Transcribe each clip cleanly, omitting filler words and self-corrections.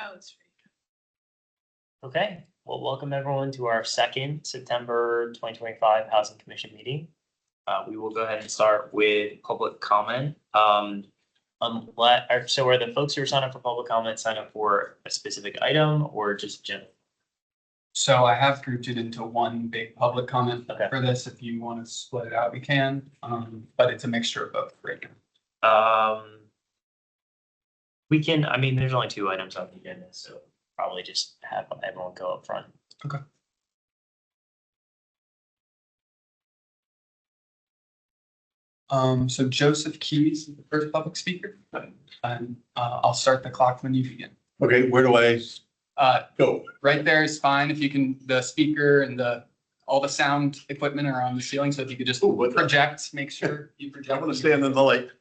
Oh, it's free. Okay, well, welcome everyone to our second September 2025 Housing Commission meeting. We will go ahead and start with public comment. So are the folks who are signing up for public comment sign up for a specific item or just general? So I have grouped it into one big public comment Okay. for this. If you want to split it out, we can, but it's a mixture of both right now. We can, I mean, there's only 2 items on the agenda, so probably just have everyone go up front. Okay. So Joseph Keys is the first public speaker, and I'll start the clock when you begin. Okay, where do I go? Right there is fine. If you can, the speaker and all the sound equipment are on the ceiling, so if you could just project, make sure you project. I'm going to stand in the light.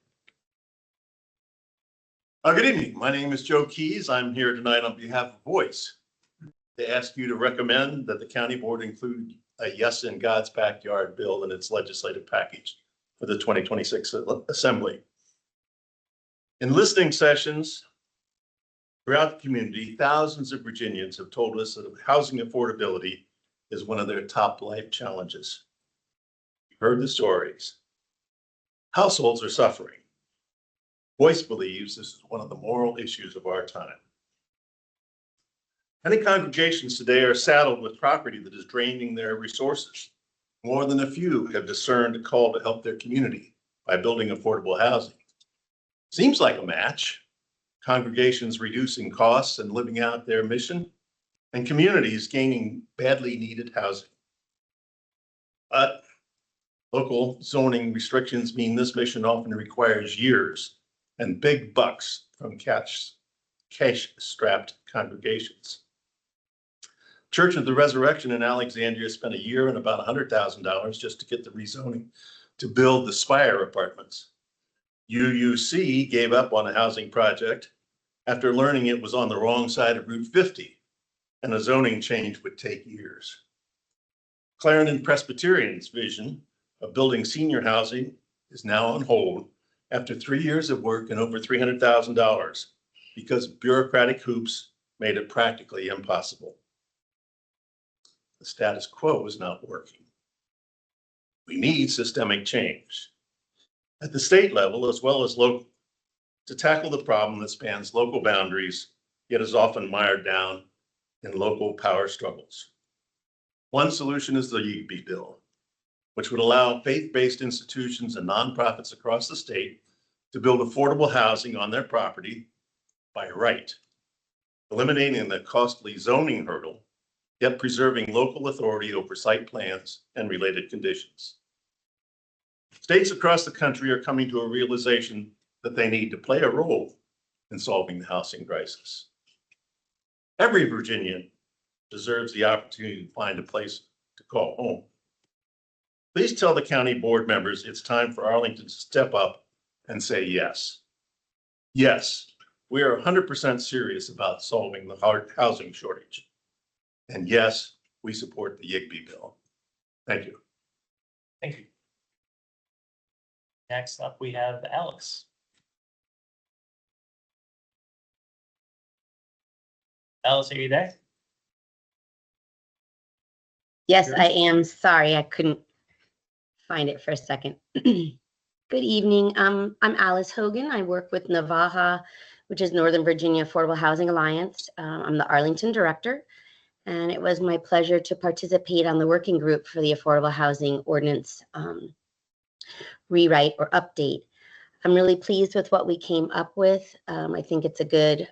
Good evening. My name is Joe Keys. I'm here tonight on behalf of Voice to ask you to recommend that the county board include a Yes in God's Backyard bill in its legislative package for the 2026 assembly. In listening sessions throughout the community, thousands of Virginians have told us that housing affordability is one of their top life challenges. You've heard the stories. Households are suffering. Voice believes this is one of the moral issues of our time. Many congregations today are saddled with property that is draining their resources. More than a few have discerned a call to help their community by building affordable housing. Seems like a match. Congregations reducing costs and living out their mission, and communities gaining badly needed housing. But local zoning restrictions mean this mission often requires years and big bucks from cash-strapped congregations. Church of the Resurrection in Alexandria spent a year and about $100,000 just to get the rezoning to build the Spire apartments. UUC gave up on a housing project after learning it was on the wrong side of Route 50, and a zoning change would take years. Clarendon Presbyterian's vision of building senior housing is now on hold after 3 years of work and over $300,000 because bureaucratic hoops made it practically impossible. The status quo is not working. We need systemic change at the state level as well as local to tackle the problem that spans local boundaries, yet is often mired down in local power struggles. One solution is the YIGB bill, which would allow faith-based institutions and nonprofits across the state to build affordable housing on their property by right, eliminating the costly zoning hurdle, yet preserving local authority over site plans and related conditions. States across the country are coming to a realization that they need to play a role in solving the housing crisis. Every Virginian deserves the opportunity to find a place to call home. Please tell the county board members it's time for Arlington to step up and say yes. Yes, we are 100% serious about solving the hard housing shortage. And yes, we support the YIGB bill. Thank you. Thank you. Next up, we have Alice. Alice, are you there? Yes, I am. Sorry, I couldn't find it for a second. Good evening. I'm Alice Hogan. I work with NAVAHA, which is Northern Virginia Affordable Housing Alliance. I'm the Arlington director, and it was my pleasure to participate on the working group for the Affordable Housing Ordinance rewrite or update. I'm really pleased with what we came up with. I think it's a good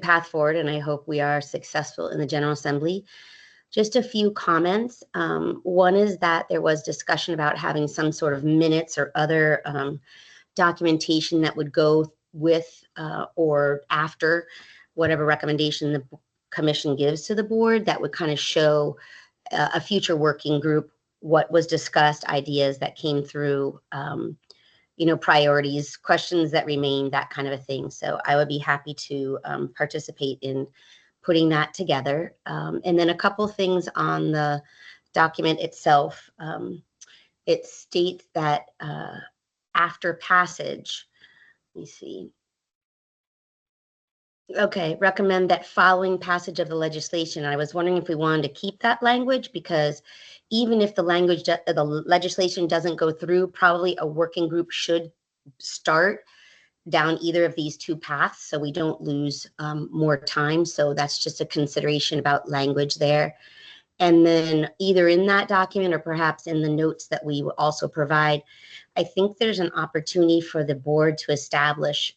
path forward, and I hope we are successful in the General Assembly. Just a few comments. One is that there was discussion about having some sort of minutes or other documentation that would go with or after whatever recommendation the commission gives to the board that would kind of show a future working group what was discussed, ideas that came through, priorities, questions that remain, that kind of a thing. So I would be happy to participate in putting that together. And then a couple things on the document itself. It states that after passage, let me see. Okay, recommend that following passage of the legislation. I was wondering if we wanted to keep that language because even if the the legislation doesn't go through, probably a working group should start down either of these two paths so we don't lose more time. So that's just a consideration about language there. And then either in that document or perhaps in the notes that we will also provide, I think there's an opportunity for the board to establish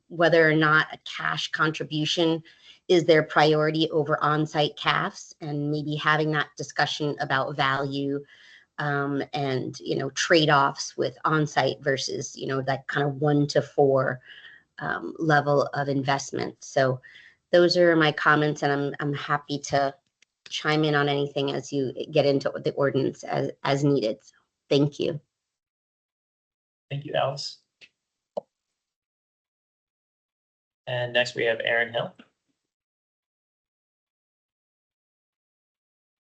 whether or not a cash contribution is their priority over on-site CAFs, and maybe having that discussion about value and, you know, trade-offs with on-site versus, you know, that kind of 1 to 4 level of investment. So those are my comments, and I'm happy to chime in on anything as you get into the ordinance as needed. So, thank you. Thank you, Alice. And next we have Aaron Hill.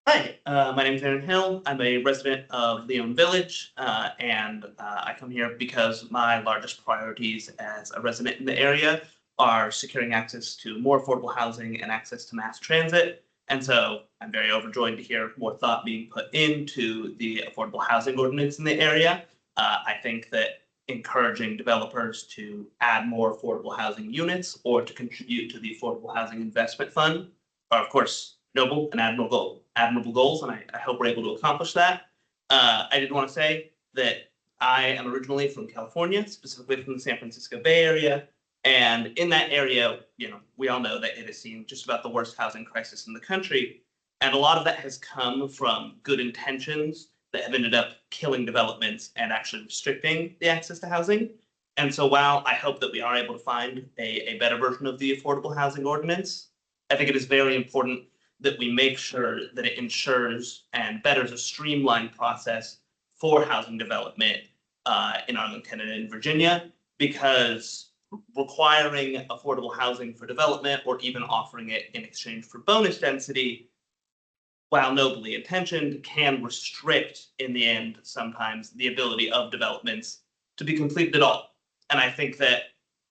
Hi, my name is Aaron Hill. I'm a resident of Leon Village, and I come here because my largest priorities as a resident in the area are securing access to more affordable housing and access to mass transit. And so I'm very overjoyed to hear more thought being put into the affordable housing ordinance in the area. I think that encouraging developers to add more affordable housing units or to contribute to the Affordable Housing Investment Fund are, of course, noble and admirable goals, and I hope we're able to accomplish that. I did want to say that I am originally from California, specifically from the San Francisco Bay Area. And in that area, you know, we all know that it has seen just about the worst housing crisis in the country. And a lot of that has come from good intentions that have ended up killing developments and actually restricting the access to housing. And so while I hope that we are able to find a better version of the affordable housing ordinance, I think it is very important that we make sure that it ensures and betters a streamlined process for housing development in Arlington and in Virginia, because requiring affordable housing for development or even offering it in exchange for bonus density, while nobly intentioned, can restrict in the end sometimes the ability of developments to be completed at all. And I think that,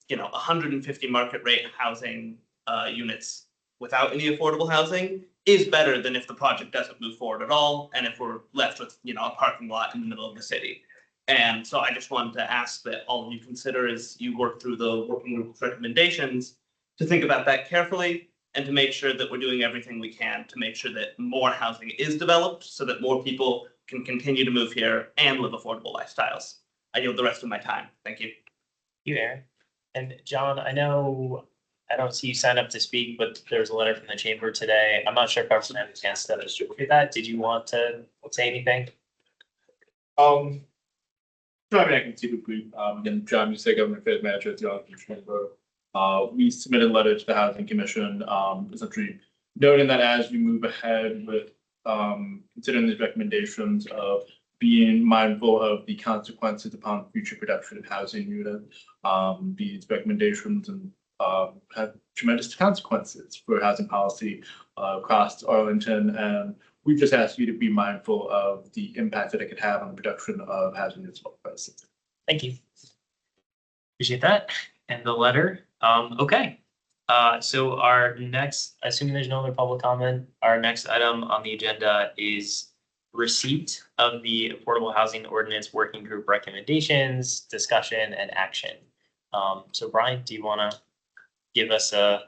you know, 150 market rate housing units without any affordable housing is better than if the project doesn't move forward at all and if we're left with, you know, a parking lot in the middle of the city. And so I just wanted to ask that all of you consider, as you work through the working group's recommendations, to think about that carefully and to make sure that we're doing everything we can to make sure that more housing is developed so that more people can continue to move here and live affordable lifestyles. I yield the rest of my time. Thank you. Thank you, Aaron. And John, I know I don't see you sign up to speak, but there's a letter from the chamber today. I'm not sure if I was had a chance to distribute that. Did you want to say anything? I mean, I can see quickly. Again, John Musick, Government Affairs Manager at the Arlington Chamber. We submitted a letter to the Housing Commission, essentially noting that as we move ahead with considering these recommendations of being mindful of the consequences upon future production of housing unit, these recommendations and have tremendous consequences for housing policy across Arlington, and we just ask you to be mindful of the impact that it could have on the production of housing as well. Thank you. Appreciate that. And the letter. Okay. So our next, assuming there's no other public comment, our next item on the agenda is receipt of the Affordable Housing Ordinance Working Group recommendations, discussion, and action. So Brian, do you want to give us a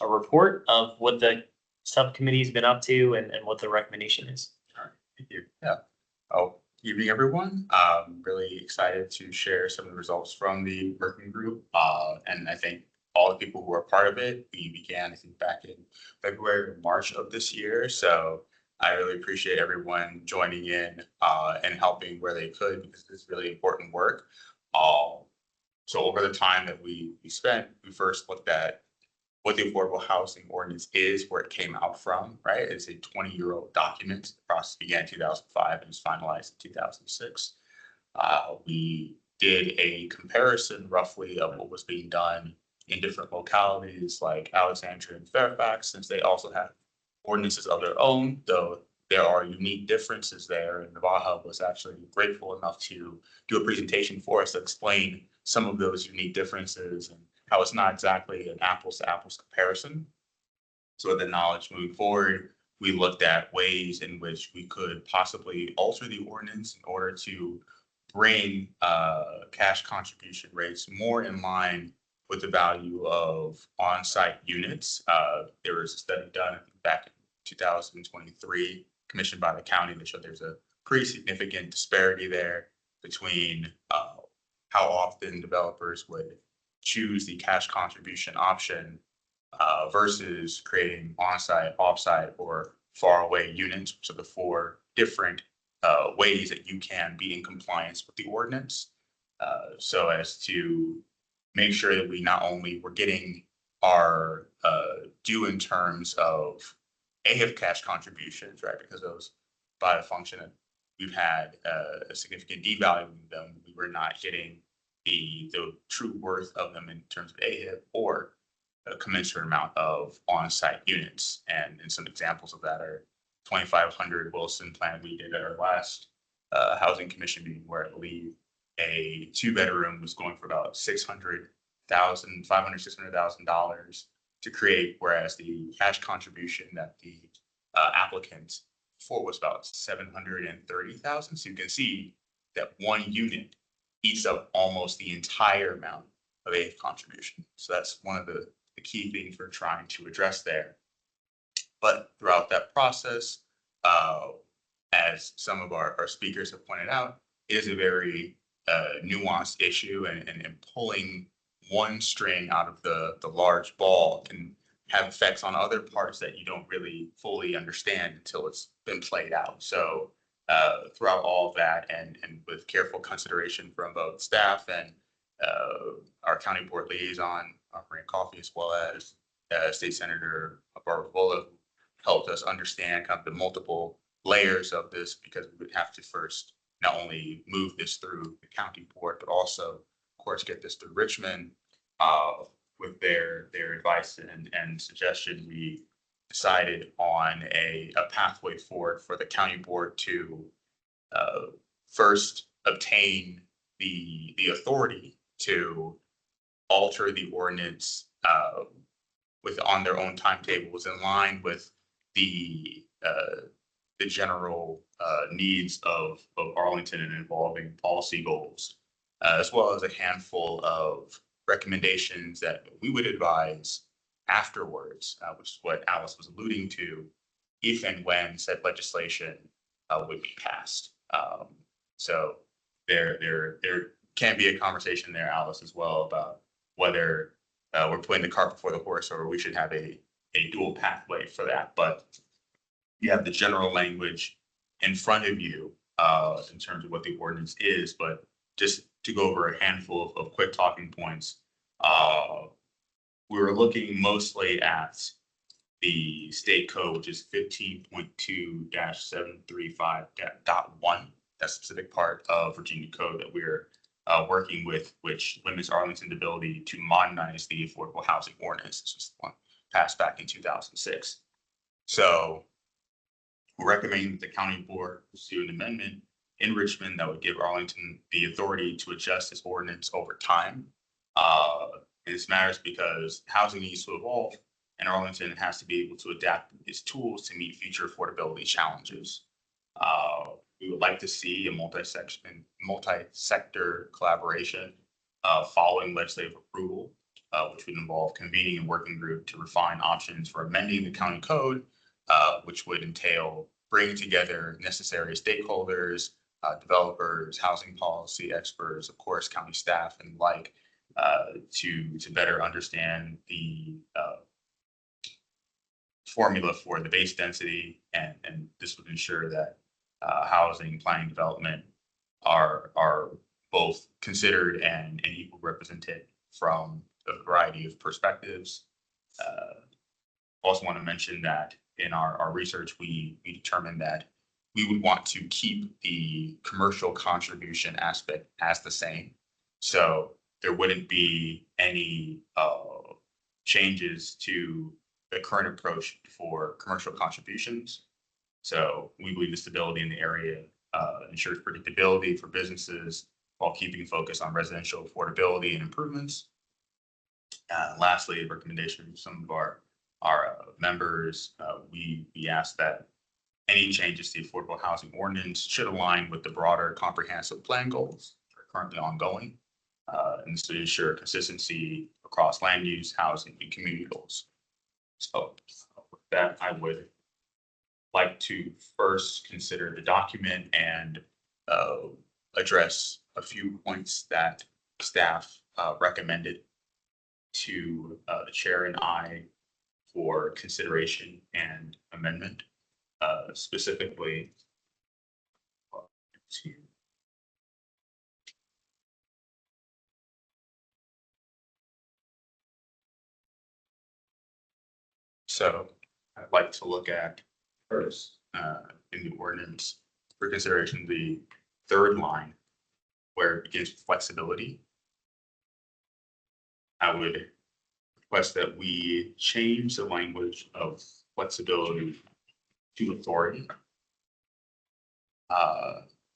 report of what the subcommittee's been up to and what the recommendation is? Sure. Thank you. Yeah. Oh, evening, everyone. Really excited to share some of the results from the working group. And I think all the people who are part of it, we began, I think, back in February or March of this year. So I really appreciate everyone joining in and helping where they could, because it's really important work. So over the time that we spent, we first looked at what the Affordable Housing Ordinance is, where it came out from, right? It's a 20-year-old document. The process began in 2005 and was finalized in 2006. We did a comparison roughly of what was being done in different localities like Alexandria and Fairfax, since they also have ordinances of their own, though there are unique differences there, and the Hub was actually grateful enough to do a presentation for us to explain some of those unique differences and how it's not exactly an apples to apples comparison. So with the knowledge moving forward, we looked at ways in which we could possibly alter the ordinance in order to bring cash contribution rates more in line with the value of on-site units. There was a study done back in 2023, commissioned by the county, that showed there's a pretty significant disparity there between how often developers would choose the cash contribution option versus creating on-site, off-site, or far away units. So the four different ways that you can be in compliance with the ordinance. So as to make sure that we not only were getting our due in terms of AHIP cash contributions, right? Because those, by the function that we've had a significant devaluing them, we were not getting the true worth of them in terms of AHIP or a commensurate amount of on-site units. And some examples of that are 2,500 Wilson plan we did at our last housing commission meeting, where I believe a 2-bedroom was going for about $600,000 to create, whereas the cash contribution that the applicant for was about $730,000. So you can see that one unit eats up almost the entire amount of AHIP contribution. So that's one of the key things we're trying to address there. But throughout that process, as some of our speakers have pointed out, it is a very nuanced issue, and pulling one string out of the large ball can have effects on other parts that you don't really fully understand until it's been played out. So throughout all of that, and with careful consideration from both staff and our county board liaison, Maria Coffey, as well as State Senator Barbara Vola, who helped us understand kind of the multiple layers of this, because we would have to first not only move this through the county board, but also, of course, get this through Richmond. With their advice and suggestion, we decided on a pathway forward for the county board to first obtain the authority to alter the ordinance on their own timetables, in line with the general needs of Arlington and involving policy goals, as well as a handful of recommendations that we would advise afterwards, which is what Alice was alluding to, if and when said legislation would be passed. So there can be a conversation there, Alice, as well, about whether we're putting the cart before the horse, or we should have a dual pathway for that. But you have the general language in front of you in terms of what the ordinance is. But just to go over a handful of quick talking points, we were looking mostly at the state code, which is 15.2-735.1, that specific part of Virginia code that we're working with, which limits Arlington's ability to modernize the affordable housing ordinance. This was the one passed back in 2006. So we're recommending that the county board pursue an amendment in Richmond that would give Arlington the authority to adjust its ordinance over time. And this matters because housing needs to evolve, and Arlington has to be able to adapt its tools to meet future affordability challenges. We would like to see a multi-sector collaboration following legislative approval, which would involve convening a working group to refine options for amending the county code, which would entail bringing together necessary stakeholders, developers, housing policy experts, of course, county staff and like, to better understand the formula for the base density, and this would ensure that housing, planning, development are both considered and equal represented from a variety of perspectives. Also want to mention that in our research, we determined that we would want to keep the commercial contribution aspect as the same. So there wouldn't be any changes to the current approach for commercial contributions. So we believe the stability in the area ensures predictability for businesses while keeping focus on residential affordability and improvements. Lastly, a recommendation from some of our members, we ask that any changes to the affordable housing ordinance should align with the broader comprehensive plan goals that are currently ongoing, and to ensure consistency across land use, housing, and community goals. So with that, I would like to first consider the document and address a few points that staff recommended to the chair and I for consideration and amendment. Specifically, so I'd like to look at first in the ordinance for consideration the third line where it begins with flexibility. I would request that we change the language of flexibility to authority.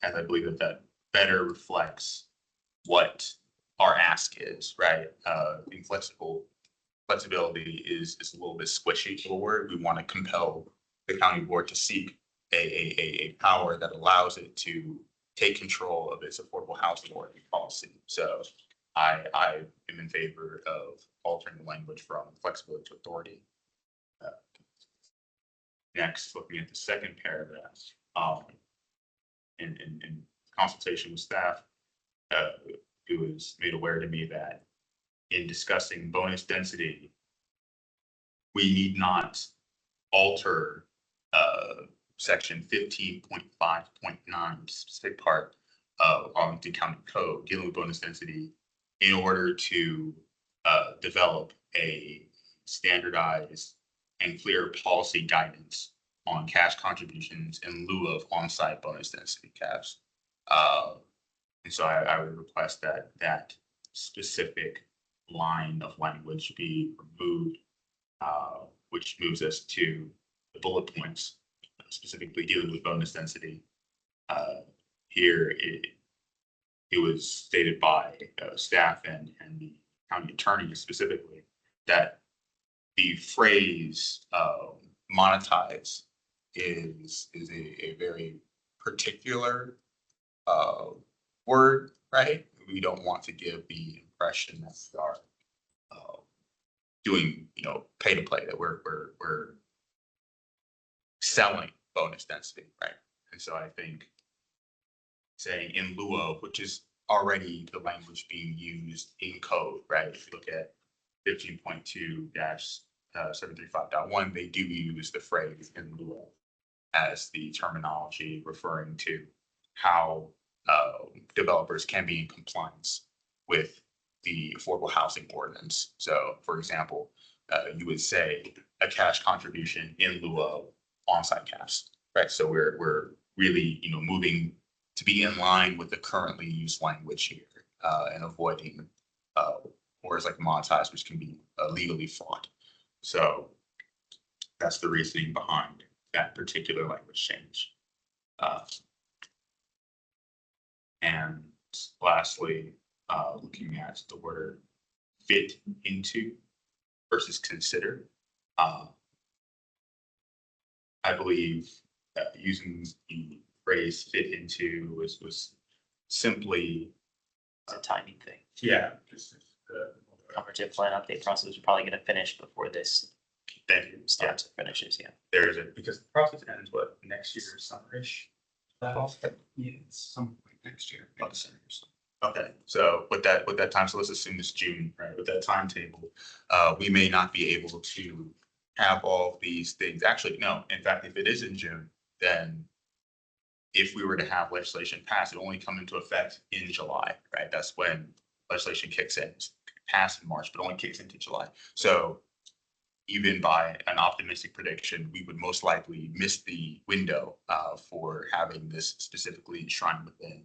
And I believe that better reflects what our ask is, right? Being flexibility is a little bit squishy for a word. We want to compel the county board to seek a power that allows it to take control of its affordable housing ordinance policy. So I am in favor of altering the language from flexibility to authority. Next, looking at the second paragraph, in consultation with staff, it was made aware to me that in discussing bonus density, we need not alter section 15.5.9 specific part of Arlington County Code dealing with bonus density in order to develop a standardized and clear policy guidance on cash contributions in lieu of on-site bonus density caps. And so I would request that that specific line of language be removed, which moves us to the bullet points, specifically dealing with bonus density. Here, it was stated by staff and the county attorney specifically that the phrase monetize is a very particular word, right? We don't want to give the impression that we are doing, pay to play, that we're selling bonus density, right? And so I think saying in lieu of, which is already the language being used in code, right? If you look at 15.2-735.1, they do use the phrase in lieu of as the terminology referring to how developers can be in compliance with the affordable housing ordinance. So, for example, you would say a cash contribution in lieu of on-site caps, right? So we're really, moving to be in line with the currently used language here and avoiding words like monetize, which can be legally fraught. So that's the reasoning behind that particular language change. And lastly, looking at the word fit into versus consider. I believe that using the phrase fit into was simply It's a timing thing. yeah. Comprehensive plan update process is probably going to finish before this Thank you. starts or finishes. Yeah. There's because the process ends next year, summerish. Yeah, it's some point next year. Okay, so with that time, so let's assume it's June, right? With that timetable, we may not be able to have all of these things. Actually, no, in fact, if it is in June, then if we were to have legislation pass, it only come into effect in July, right? That's when legislation kicks in. It's passed in March, but only kicks into July. So even by an optimistic prediction, we would most likely miss the window for having this specifically enshrined within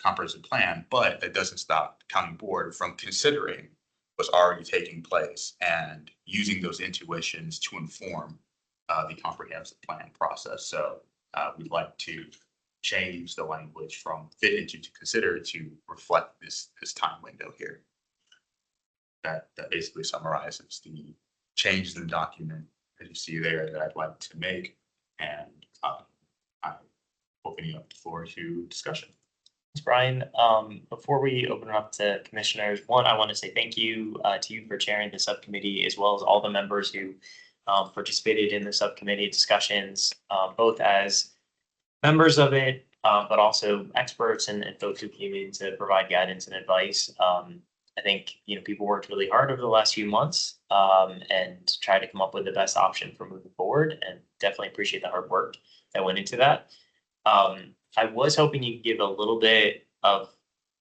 comprehensive plan, but that doesn't stop the county board from considering what's already taking place and using those intuitions to inform the comprehensive plan process. So we'd like to change the language from fit into to consider to reflect this time window here. That basically summarizes the changes in the document that you see there that I'd like to make, and I'm opening up the floor to discussion. Thanks, Brian. Before we open it up to commissioners, one, I want to say thank you to you for chairing the subcommittee, as well as all the members who participated in the subcommittee discussions, both as members of it, but also experts and folks who came in to provide guidance and advice. I think, people worked really hard over the last few months and tried to come up with the best option for moving forward, and definitely appreciate the hard work that went into that. I was hoping you could give a little bit of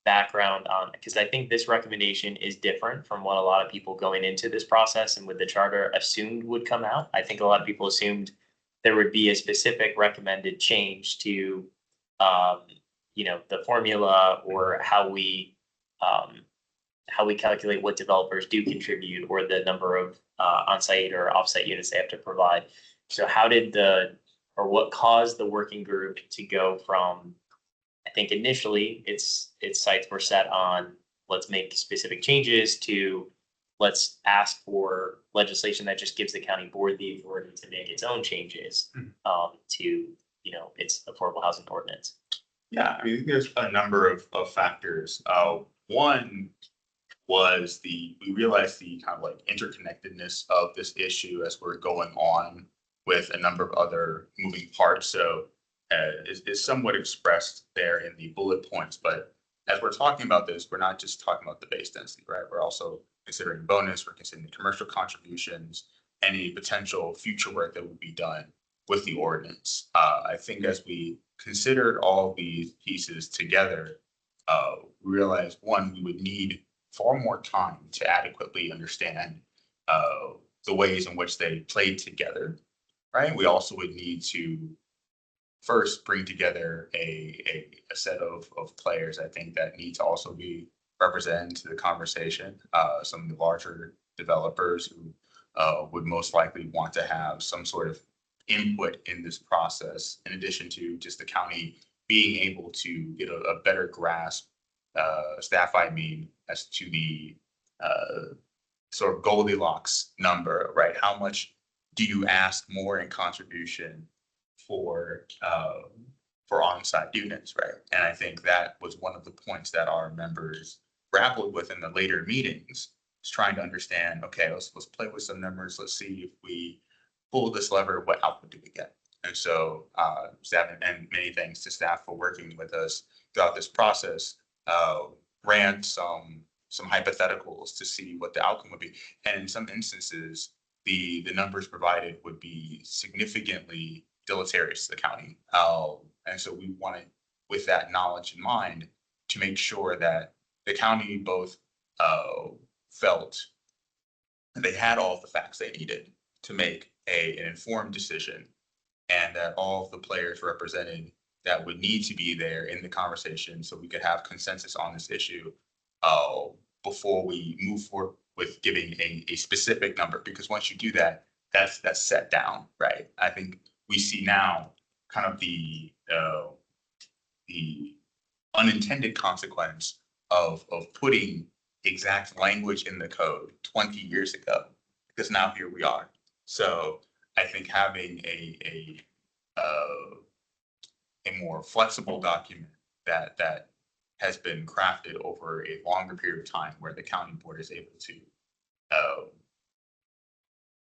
background on, because I think this recommendation is different from what a lot of people going into this process and with the charter assumed would come out. I think a lot of people assumed there would be a specific recommended change to, the formula or how we calculate what developers do contribute or the number of on-site or off-site units they have to provide. So how did what caused the working group to go from, I think initially its sights were set on let's make specific changes to let's ask for legislation that just gives the county board the authority to make its own changes to its affordable housing ordinance? Yeah, I mean, there's a number of factors. One was we realized the kind of like interconnectedness of this issue as we're going on with a number of other moving parts. So is somewhat expressed there in the bullet points. But as we're talking about this, we're not just talking about the base density, right? We're also considering bonus, we're considering the commercial contributions, any potential future work that would be done with the ordinance. I think as we considered all these pieces together, we realized, one, we would need far more time to adequately understand the ways in which they played together, right? We also would need to first bring together a set of players, I think, that need to also be represented to the conversation. Some of the larger developers who would most likely want to have some sort of input in this process, in addition to just the county being able to get a better grasp, staff, I mean, as to the sort of Goldilocks number, right? How much do you ask more in contribution for on-site units, right? And I think that was one of the points that our members grappled with in the later meetings, is trying to understand, okay, let's play with some numbers. Let's see if we pull this lever, what output do we get? And so staff, and many thanks to staff for working with us throughout this process, ran some hypotheticals to see what the outcome would be. And in some instances, the numbers provided would be significantly deleterious to the county. And so we wanted, with that knowledge in mind, to make sure that the county both felt they had all of the facts they needed to make an informed decision, and that all of the players represented that would need to be there in the conversation so we could have consensus on this issue before we move forward with giving a specific number. Because once you do that, that's set down, right? I think we see now kind of the unintended consequence of putting exact language in the code 20 years ago, because now here we are. So I think having a more flexible document that has been crafted over a longer period of time, where the county board is able to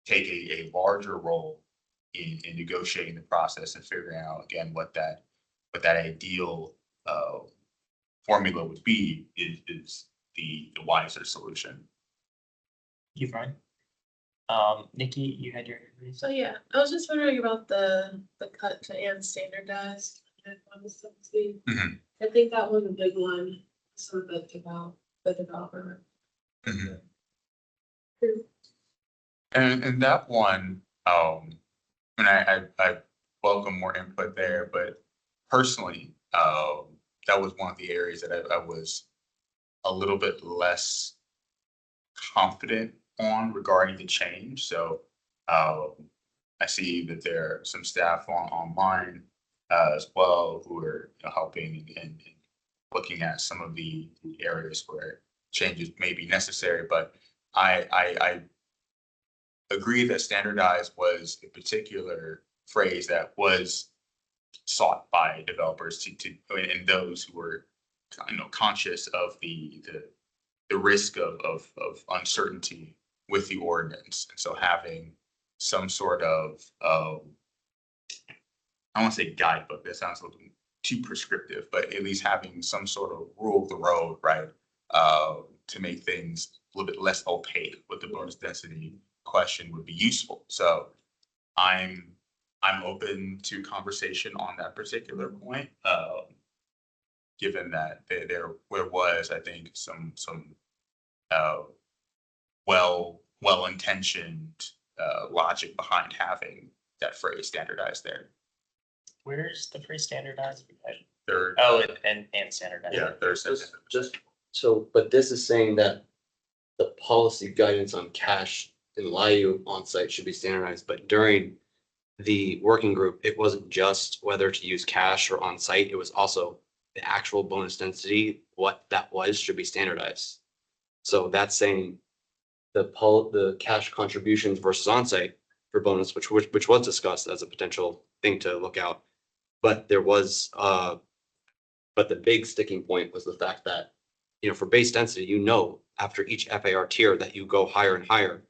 take a larger role in negotiating the process and figuring out, again, what that ideal formula would be is the wiser solution. You, Brian? Nikki, you had your. So yeah, I was just wondering about the cut to and standardized on the subsidy. Mhm. I think that was a big one, sort of about the developer. Mhm. And that one, and I welcome more input there, but personally, that was one of the areas that I was a little bit less confident on regarding the change. So I see that there are some staff online as well, who are helping and looking at some of the areas where changes may be necessary. But I agree that standardized was a particular phrase that was sought by developers and those who were conscious of the risk of uncertainty with the ordinance. And so having some sort of I don't want to say guidebook, that sounds a little too prescriptive, but at least having some sort of rule of the road, right? To make things a little bit less opaque with the bonus density question would be useful. So I'm open to conversation on that particular point. Given that there was, I think, some well-intentioned logic behind having that phrase standardized there. Where's the phrase standardized? Third. Oh, and standardized. Yeah, there's. Just so, but this is saying that the policy guidance on cash and LIU on-site should be standardized, but during the working group, it wasn't just whether to use cash or on-site, it was also the actual bonus density, what that was should be standardized. So that's saying the cash contributions versus on-site for bonus, which was discussed as a potential thing to look out. But there was, but the big sticking point was the fact that, for base density, after each FAR tier that you go higher and higher,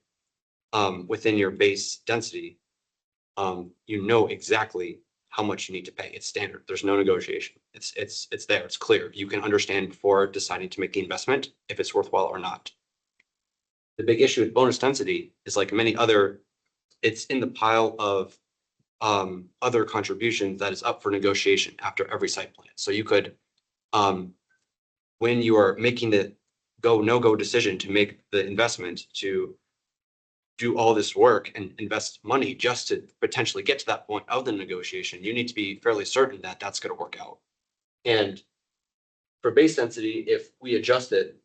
within your base density, exactly how much you need to pay. It's standard. There's no negotiation. It's there. It's clear. You can understand before deciding to make the investment if it's worthwhile or not. The big issue with bonus density is like many other, it's in the pile of other contributions that is up for negotiation after every site plan. So you could, when you are making the go, no-go decision to make the investment to do all this work and invest money just to potentially get to that point of the negotiation, you need to be fairly certain that that's going to work out. And for base density, if we adjust it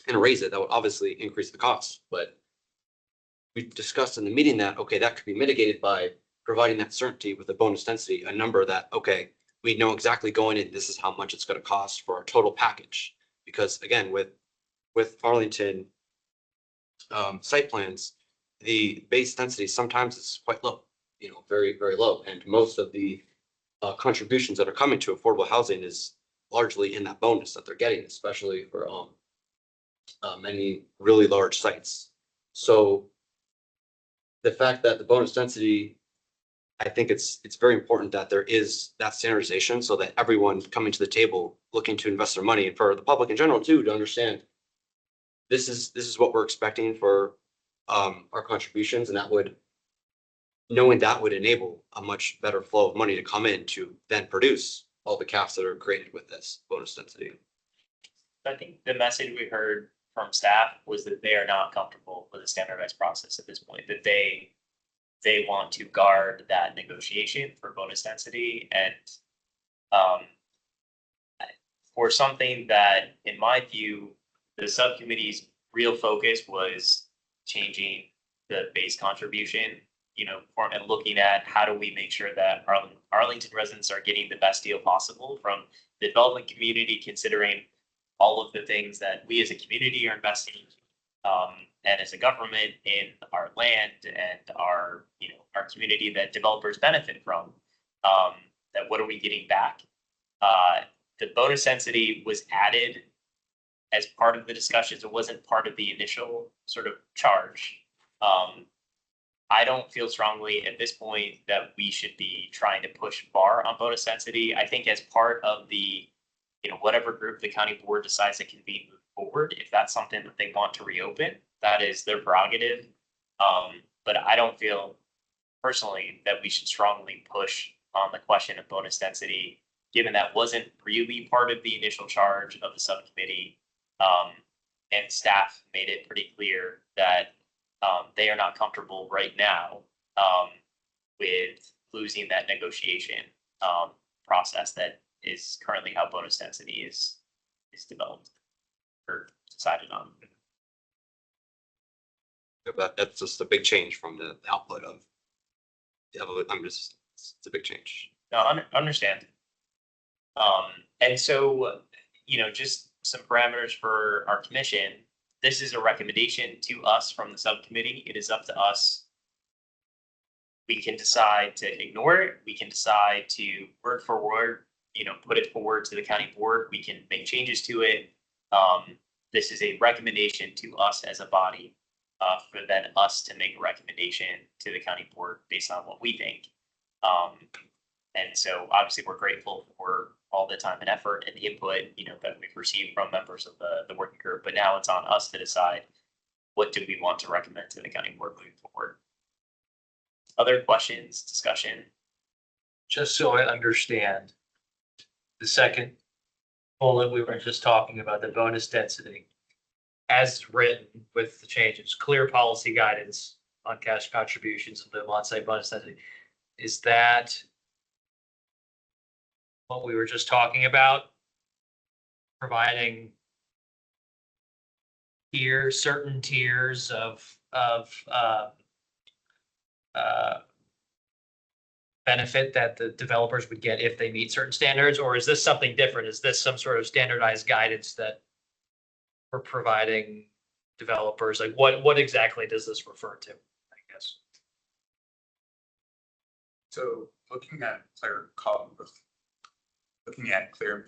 and raise it, that would obviously increase the cost. But we discussed in the meeting that, okay, that could be mitigated by providing that certainty with a bonus density, a number that, okay, we know exactly going in, this is how much it's going to cost for our total package. Because again, with Arlington site plans, the base density sometimes is quite low, very, very low. And most of the contributions that are coming to affordable housing is largely in that bonus that they're getting, especially for many really large sites. So the fact that the bonus density, I think it's very important that there is that standardization so that everyone coming to the table looking to invest their money, and for the public in general too, to understand this is what we're expecting for our contributions, and knowing that would enable a much better flow of money to come in to then produce all the CAFs that are created with this bonus density. I think the message we heard from staff was that they are not comfortable with a standardized process at this point, that they want to guard that negotiation for bonus density. And for something that, in my view, the subcommittee's real focus was changing the base contribution, and looking at how do we make sure that Arlington residents are getting the best deal possible from the development community, considering all of the things that we as a community are investing and as a government in our land and our community that developers benefit from. That what are we getting back? The bonus density was added as part of the discussions. It wasn't part of the initial sort of charge. I don't feel strongly at this point that we should be trying to push bar on bonus density. I think as part of the, whatever group the county board decides to convene move forward, if that's something that they want to reopen, that is their prerogative. But I don't feel personally that we should strongly push on the question of bonus density, given that wasn't really part of the initial charge of the subcommittee. And staff made it pretty clear that they are not comfortable right now with losing that negotiation process that is currently how bonus density is developed or decided on. That's just a big change from the output of it's a big change. No, understand. And so, just some parameters for our commission. This is a recommendation to us from the subcommittee. It is up to us. We can decide to ignore it. We can decide to word for word, put it forward to the county board. We can make changes to it. This is a recommendation to us as a body, for then us to make a recommendation to the county board based on what we think. And so obviously we're grateful for all the time and effort and the input, that we've received from members of the working group. But now it's on us to decide what do we want to recommend to the county board moving forward. Other questions, discussion? Just so I understand, the second bullet we were just talking about, the bonus density, as written with the changes, clear policy guidance on cash contributions and the on-site bonus density. Is that what we were just talking about? Providing certain tiers of benefit that the developers would get if they meet certain standards, or is this something different? Is this some sort of standardized guidance that we're providing developers? Like what exactly does this refer to, I guess? So looking at clear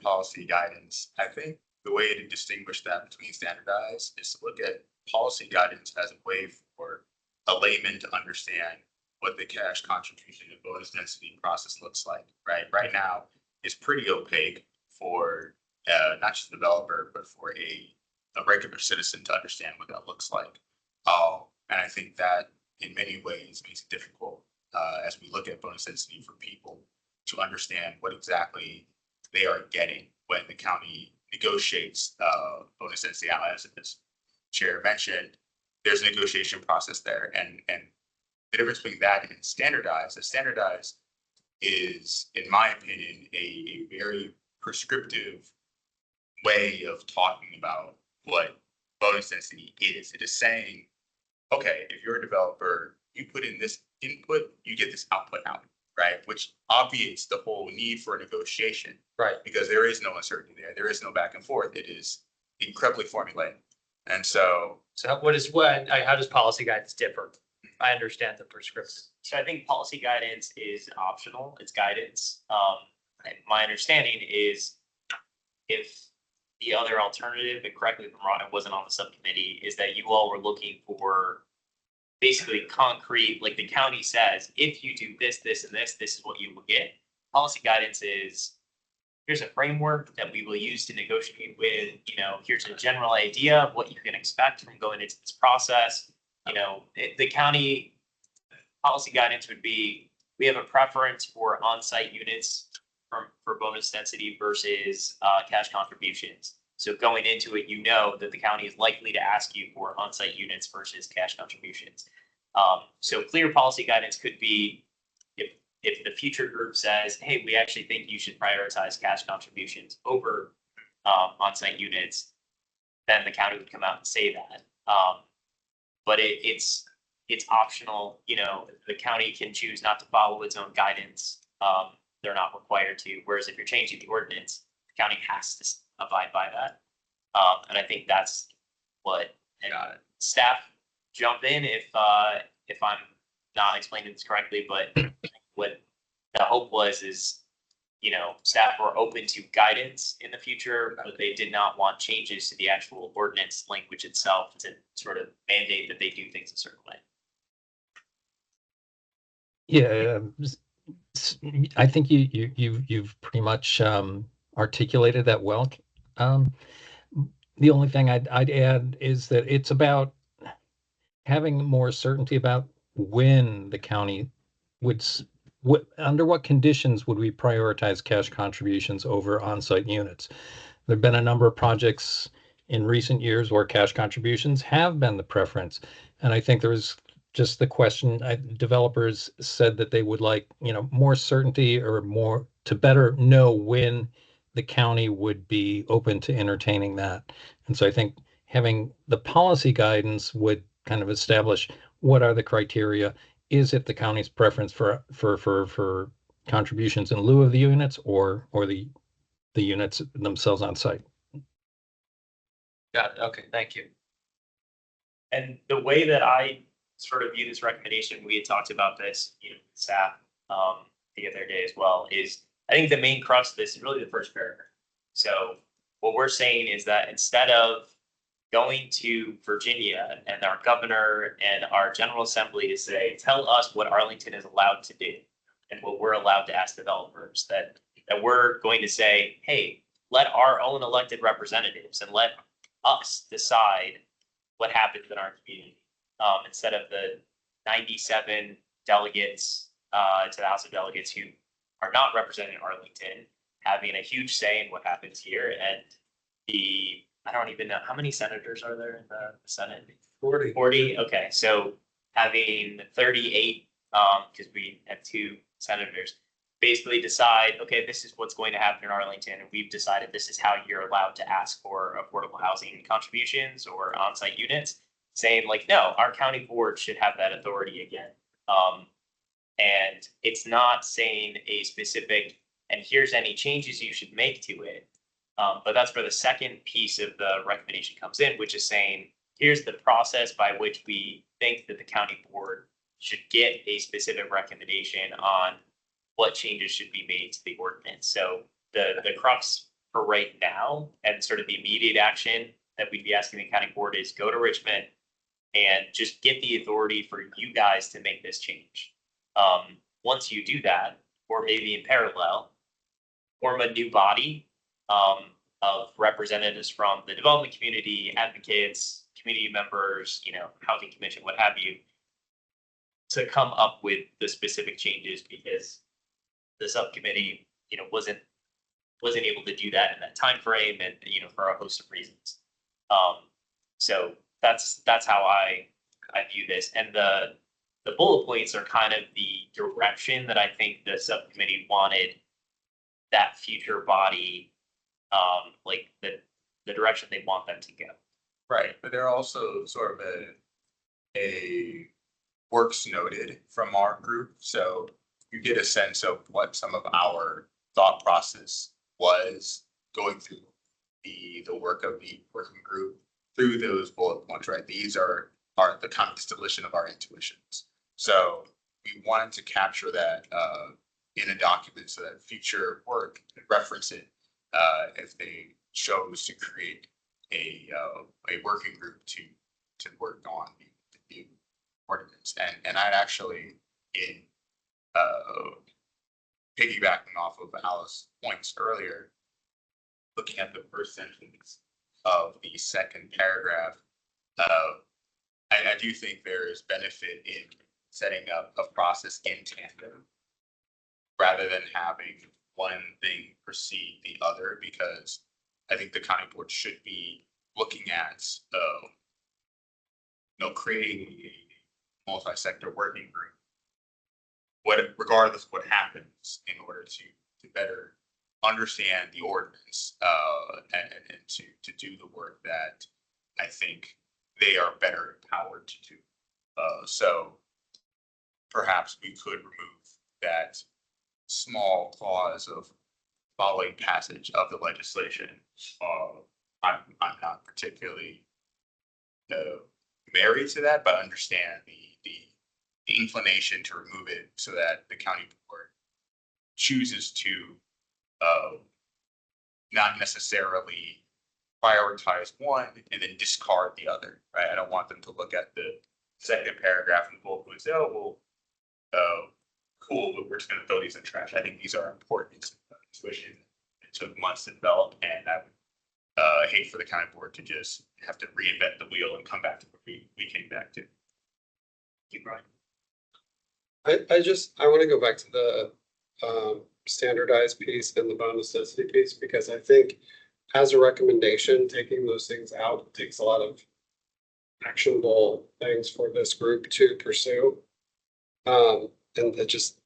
policy guidance, I think the way to distinguish that between standardized is to look at policy guidance as a way for a layman to understand what the cash contribution and bonus density process looks like, right? Right now, it's pretty opaque for not just the developer, but for a regular citizen to understand what that looks like. And I think that in many ways makes it difficult as we look at bonus density for people to understand what exactly they are getting when the county negotiates bonus density. As the chair mentioned, there's a negotiation process there, and the difference between that and standardized is, in my opinion, a very prescriptive way of talking about what bonus density is. It is saying, okay, if you're a developer, you put in this input, you get this output out, right? Which obviates the whole need for a negotiation, Right. because there is no uncertainty there. There is no back and forth. It is incredibly formulaic. And so So how does policy guidance differ? I understand the prescriptive. So I think policy guidance is optional. It's guidance. And my understanding is if the other alternative, and correct me if I'm wrong, I wasn't on the subcommittee, is that you all were looking for basically concrete, like the county says, if you do this, this, and this is what you will get. Policy guidance is, here's a framework that we will use to negotiate with, here's a general idea of what you can expect from going into this process. The county policy guidance would be, we have a preference for on-site units for bonus density versus cash contributions. So going into it, that the county is likely to ask you for on-site units versus cash contributions. So clear policy guidance could be, if the future group says, hey, we actually think you should prioritize cash contributions over on-site units, then the county would come out and say that. But it's optional. The county can choose not to follow its own guidance. They're not required to. Whereas if you're changing the ordinance, the county has to abide by that. And I think that's what, and staff jump in if I'm not explaining this correctly, but what the hope is, staff were open to guidance in the future, but they did not want changes to the actual ordinance language itself to sort of mandate that they do things a certain way. Yeah, I think you've pretty much articulated that well. The only thing I'd add is that it's about having more certainty about when the county would, under what conditions would we prioritize cash contributions over on-site units. There've been a number of projects in recent years where cash contributions have been the preference, and I think there was just the question, developers said that they would like, more certainty or more to better know when the county would be open to entertaining that. And so I think having the policy guidance would kind of establish what are the criteria. Is it the county's preference for contributions in lieu of the units or the units themselves on site. Got it. Okay, thank you. And the way that I sort of view this recommendation, we had talked about this, with staff, the other day as well, is I think the main crux of this is really the first paragraph. So what we're saying is that instead of going to Virginia and our governor and our general assembly to say, tell us what Arlington is allowed to do and what we're allowed to ask developers, that we're going to say, hey, let our own elected representatives and let us decide what happens in our community, instead of the 97 delegates to the House of Delegates who are not representing Arlington having a huge say in what happens here. And I don't even know, how many senators are there in the Senate? 40. Okay, so having 38, because we have 2 senators, basically decide, okay, this is what's going to happen in Arlington, and we've decided this is how you're allowed to ask for affordable housing contributions or on-site units, saying like, no, our county board should have that authority again. And it's not saying a specific, and here's any changes you should make to it. But that's where the second piece of the recommendation comes in, which is saying, here's the process by which we think that the county board should get a specific recommendation on what changes should be made to the ordinance. So the crux for right now and sort of the immediate action that we'd be asking the county board is go to Richmond and just get the authority for you guys to make this change. Once you do that, or maybe in parallel, form a new body of representatives from the development community, advocates, community members, housing commission, what have you, to come up with the specific changes, because the subcommittee, wasn't able to do that in that time frame, and for a host of reasons. So that's how I view this, and the bullet points are kind of the direction that I think the subcommittee wanted that future body, like the direction they want them to go. Right, but they're also sort of a works noted from our group, so you get a sense of what some of our thought process was going through the work of the working group through those bullet points, right? These are the constellation of our intuitions. So we wanted to capture that in a document so that future work could reference it if they chose to create a working group to work on the new ordinance. And I'd actually, in piggybacking off of Alice's points earlier, looking at the first sentence of the second paragraph, I do think there is benefit in setting up a process in tandem rather than having one thing precede the other, because I think the county board should be looking at creating a multi-sector working group, regardless of what happens, in order to better understand the ordinance and to do the work that I think they are better empowered to do. So perhaps we could remove that small clause of following passage of the legislation. I'm not particularly married to that, but understand the inclination to remove it so that the county board chooses to not necessarily prioritize one and then discard the other, right? I don't want them to look at the second paragraph and both and say, oh, well, cool, but we're just going to throw these in trash. I think these are important, especially it took months to develop, and I would hate for the county board to just have to reinvent the wheel and come back to what we came back to. Keep Brian. I want to go back to the standardized piece and the bonus density piece, because I think as a recommendation, taking those things out takes a lot of actionable things for this group to pursue. And it just,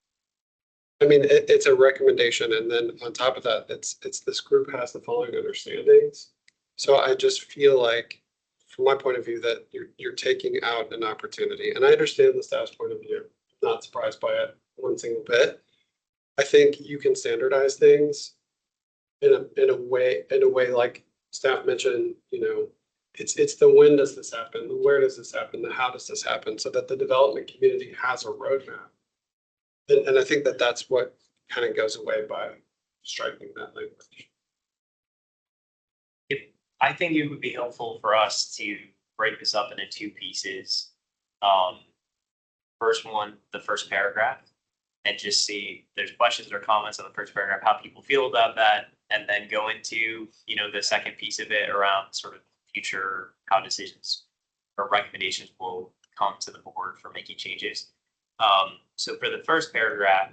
I mean, it's a recommendation. And then on top of that, it's this group has the following understandings. So I just feel like, from my point of view, that you're taking out an opportunity. And I understand the staff's point of view. I'm not surprised by it one single bit. I think you can standardize things in a way like staff mentioned, you know, it's the when does this happen, the where does this happen, the how does this happen, so that the development community has a roadmap. And I think that that's what kind of goes away by striking that language. I think it would be helpful for us to break this up into two pieces. First one, the first paragraph, and just see if there's questions or comments on the first paragraph, how people feel about that, and then go into, you know, the second piece of it around sort of future how decisions or recommendations will come to the board for making changes. So for the first paragraph,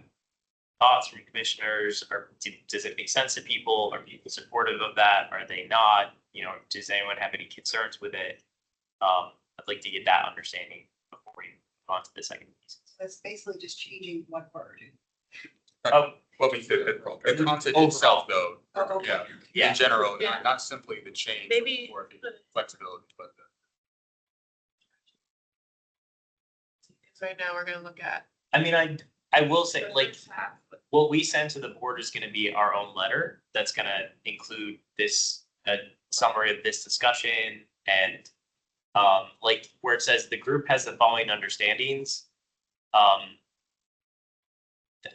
thoughts from commissioners, or does it make sense to people? Are people supportive of that? Are they not? You know, does anyone have any concerns with it? I'd like to get that understanding before we move on to the second piece. That's basically just changing one word. Oh, What we said, the content itself though, Oh, okay. yeah, in general, Yeah. not simply the change Maybe- or the flexibility, but the. Because right now we're gonna look at. I mean, I will say, the like, first half, but what we send to the board is gonna be our own letter that's gonna include this, a summary of this discussion and like where it says the group has the following understandings.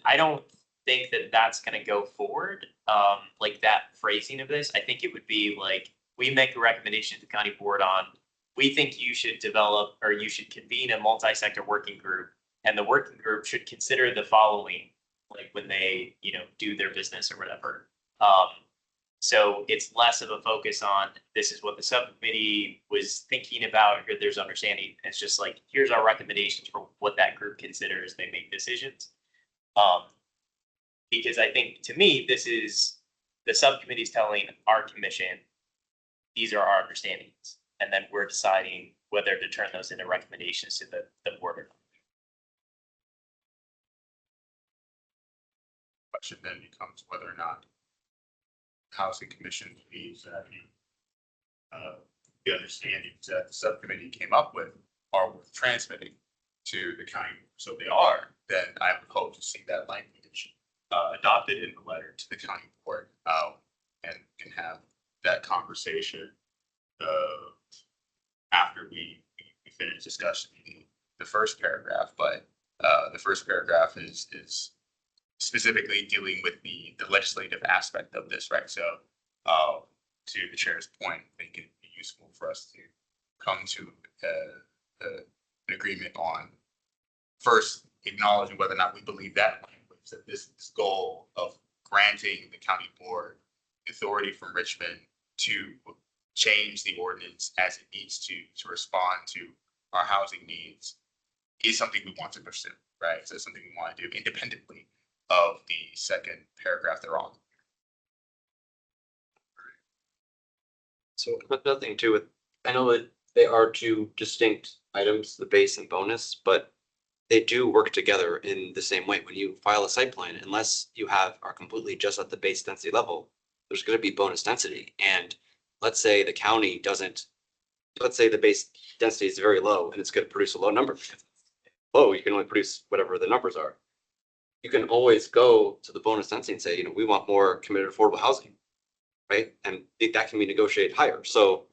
I don't think that that's gonna go forward, like that phrasing of this. I think it would be like, we make a recommendation to the county board on, we think you should develop, or you should convene a multi-sector working group. And the working group should consider the following, like when they, you know, do their business or whatever. So it's less of a focus on, this is what the subcommittee was thinking about, or there's understanding. It's just like, here's our recommendations for what that group considers they make decisions. Because I think, to me, this is the subcommittee's telling our commission, these are our understandings. And then we're deciding whether to turn those into recommendations to the board or not. Question then becomes whether or not housing commission believes that the understandings that the subcommittee came up with are worth transmitting to the county. So if they are, then I would hope to see that language adopted in the letter to the county board, and can have that conversation after we finish discussing the first paragraph. But the first paragraph is specifically dealing with the legislative aspect of this, right? So to the chair's point, I think it'd be useful for us to come to an agreement on first acknowledging whether or not we believe that language, that this goal of granting the county board authority from Richmond to change the ordinance as it needs to respond to our housing needs is something we want to pursue, right? So it's something we want to do independently of the second paragraph they're on. So another thing too, with, I know that they are two distinct items, the base and bonus, but they do work together in the same way. When you file a site plan, unless you are completely just at the base density level, there's going to be bonus density. And let's say the county doesn't, let's say the base density is very low and it's going to produce a low number. Low, you can only produce whatever the numbers are. You can always go to the bonus density and say, you know, we want more committed affordable housing, right? And that can be negotiated higher. So,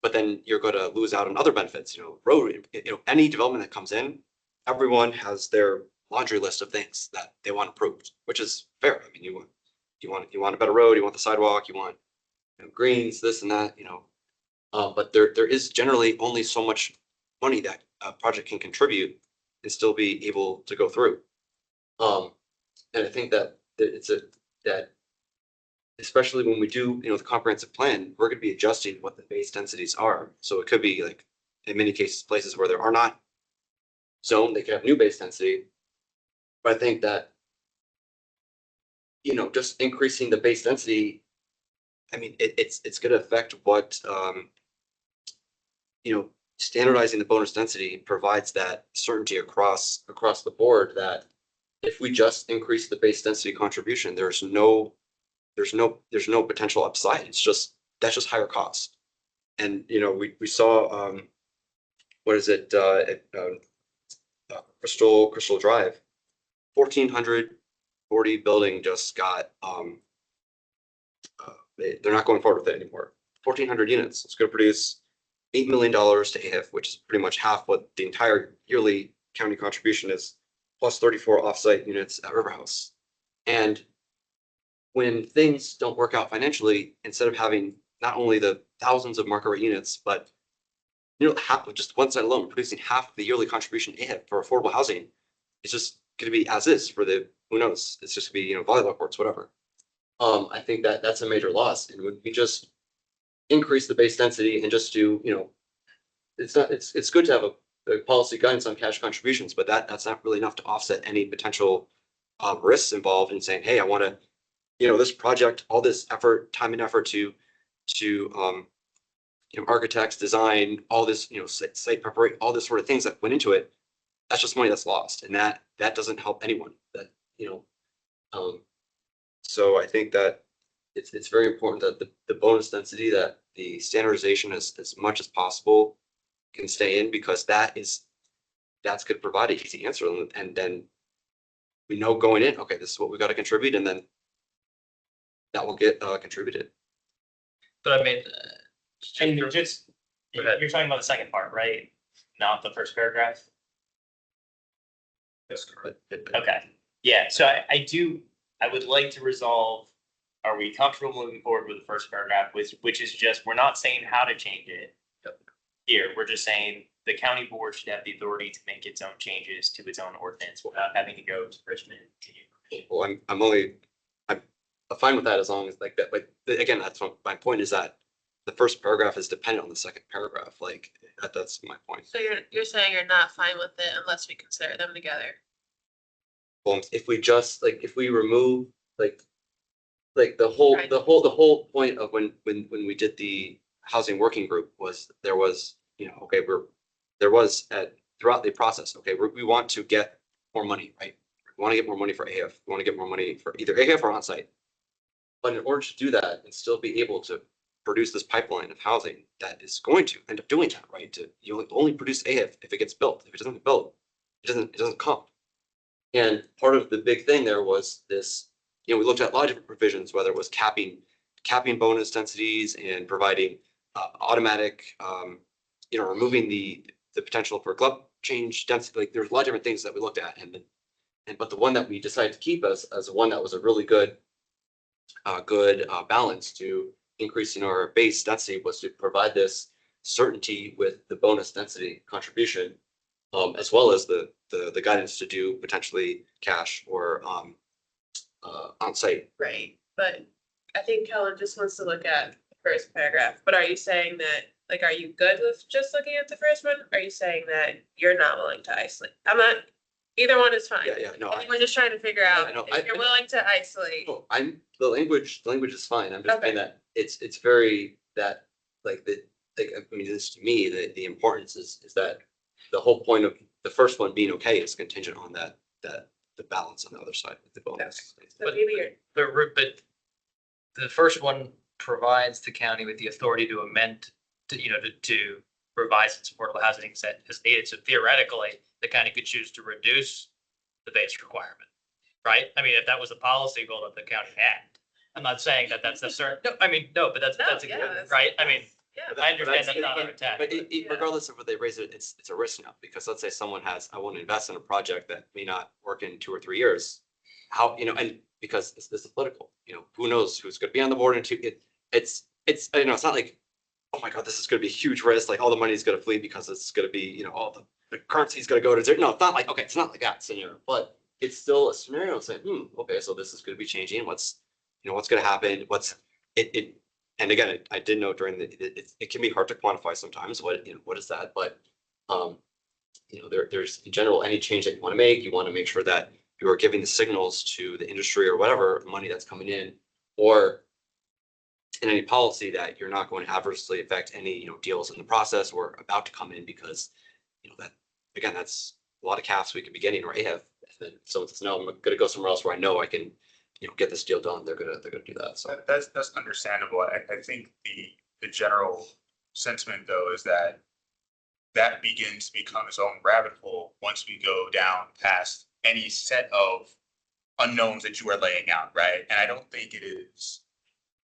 but then you're going to lose out on other benefits, you know, road, you know, any development that comes in, everyone has their laundry list of things that they want approved, which is fair. I mean, you want a better road, you want the sidewalk, you want, you know, greens, this and that, you know. But there is generally only so much money that a project can contribute and still be able to go through. And I think that that especially when we do, you know, the comprehensive plan, we're going to be adjusting what the base densities are. So it could be like, in many cases, places where there are not zoned, they could have new base density. But I think that, you know, just increasing the base density, I mean, it's going to affect what, you know, standardizing the bonus density provides that certainty across the board that if we just increase the base density contribution, there's no potential upside. It's just, that's just higher cost. And, you know, we saw, what is it, Crystal Drive, 1,400 40 building just got, they're not going forward with it anymore. 1,400 units. It's going to produce $8 million to AHIF, which is pretty much half what the entire yearly county contribution is, plus 34 offsite units at River House. And when things don't work out financially, instead of having not only the thousands of market rate units, but half of just one site alone producing half of the yearly contribution AHIP for affordable housing, it's just going to be as is for the, who knows, it's just going to be, volleyball courts, whatever. I think that that's a major loss, and when we just increase the base density and just do, it's good to have a policy guidance on cash contributions, but that's not really enough to offset any potential risks involved in saying, hey, I want to, this project, all this effort, time and effort to architects, design, all this, site preparation, all this sort of things that went into it. That's just money that's lost, and that doesn't help anyone. So I think that it's very important that the bonus density, that the standardization as much as possible can stay in, because that's going to provide an easy answer, and then we know going in, okay, this is what we got to contribute, and then that will get contributed. But I mean, and you're talking about the second part, right? Not the first paragraph? That's correct. Okay, yeah, so I would like to resolve, are we comfortable moving forward with the first paragraph, which is just, we're not saying how to change it. Here, we're just saying the county board should have the authority to make its own changes to its own ordinance without having to go to Richmond. Well, I'm fine with that, as long as like that, but again, that's my point, is that the first paragraph is dependent on the second paragraph. Like that's my point. So you're saying you're not fine with it unless we consider them together? Well, if we just if we remove the whole point of when we did the housing working group was there was, throughout the process, okay, we want to get more money, right? We want to get more money for AF. We want to get more money for either AF or onsite. But in order to do that and still be able to produce this pipeline of housing that is going to end up doing that, right? You only produce AF if it gets built. If it doesn't get built, it doesn't come. And part of the big thing there was this, we looked at a lot of different provisions, whether it was capping bonus densities and providing automatic, removing the potential for club change density. Like there's a lot of different things that we looked at, but the one that we decided to keep as one that was a really good balance to increasing our base density was to provide this certainty with the bonus density contribution, as well as the guidance to do potentially cash or on-site. Right, but I think Kellen just wants to look at the first paragraph, but are you saying that, are you good with just looking at the first one? Are you saying that you're not willing to isolate? I'm not, either one is fine. Yeah, no. I think we're just trying to figure out if you're willing to isolate. No, the language is fine. I'm just Okay. saying that it's very that this to me, the importance is that the whole point of the first one being okay is contingent on that the balance on the other side with the bonus. So maybe you're. But the first one provides the county with the authority to amend, to revise its affordable housing set as needed. So theoretically, the county could choose to reduce the base requirement, right? I mean, if that was a policy goal that the county had. I'm not saying that that's necessary. No, I mean, no, but that's right. I mean, I understand that's not our intent. But regardless of what they raise it, it's a risk now, because let's say someone I want to invest in a project that may not work in 2 or 3 years. How, and because this is political, who knows who's going to be on the board in 2. It's it's not like, oh my God, this is going to be a huge risk. Like all the money is going to flee because it's going to be, all the currency is going to go to zero. No, it's not like, okay, it's not like that scenario, but it's still a scenario saying, okay, so this is going to be changing. What's going to happen? And again, I did note during it can be hard to quantify sometimes what is that, but there's in general, any change that you want to make sure that you are giving the signals to the industry or whatever money that's coming in, or in any policy that you're not going to adversely affect any, deals in the process or about to come in, because, that, again, that's a lot of caps we could be getting, or if someone says, no, I'm going to go somewhere else where I know I can, get this deal done, they're gonna do that. So that's understandable. I think the general sentiment though is that begins to become its own rabbit hole once we go down past any set of unknowns that you are laying out, right? And I don't think it is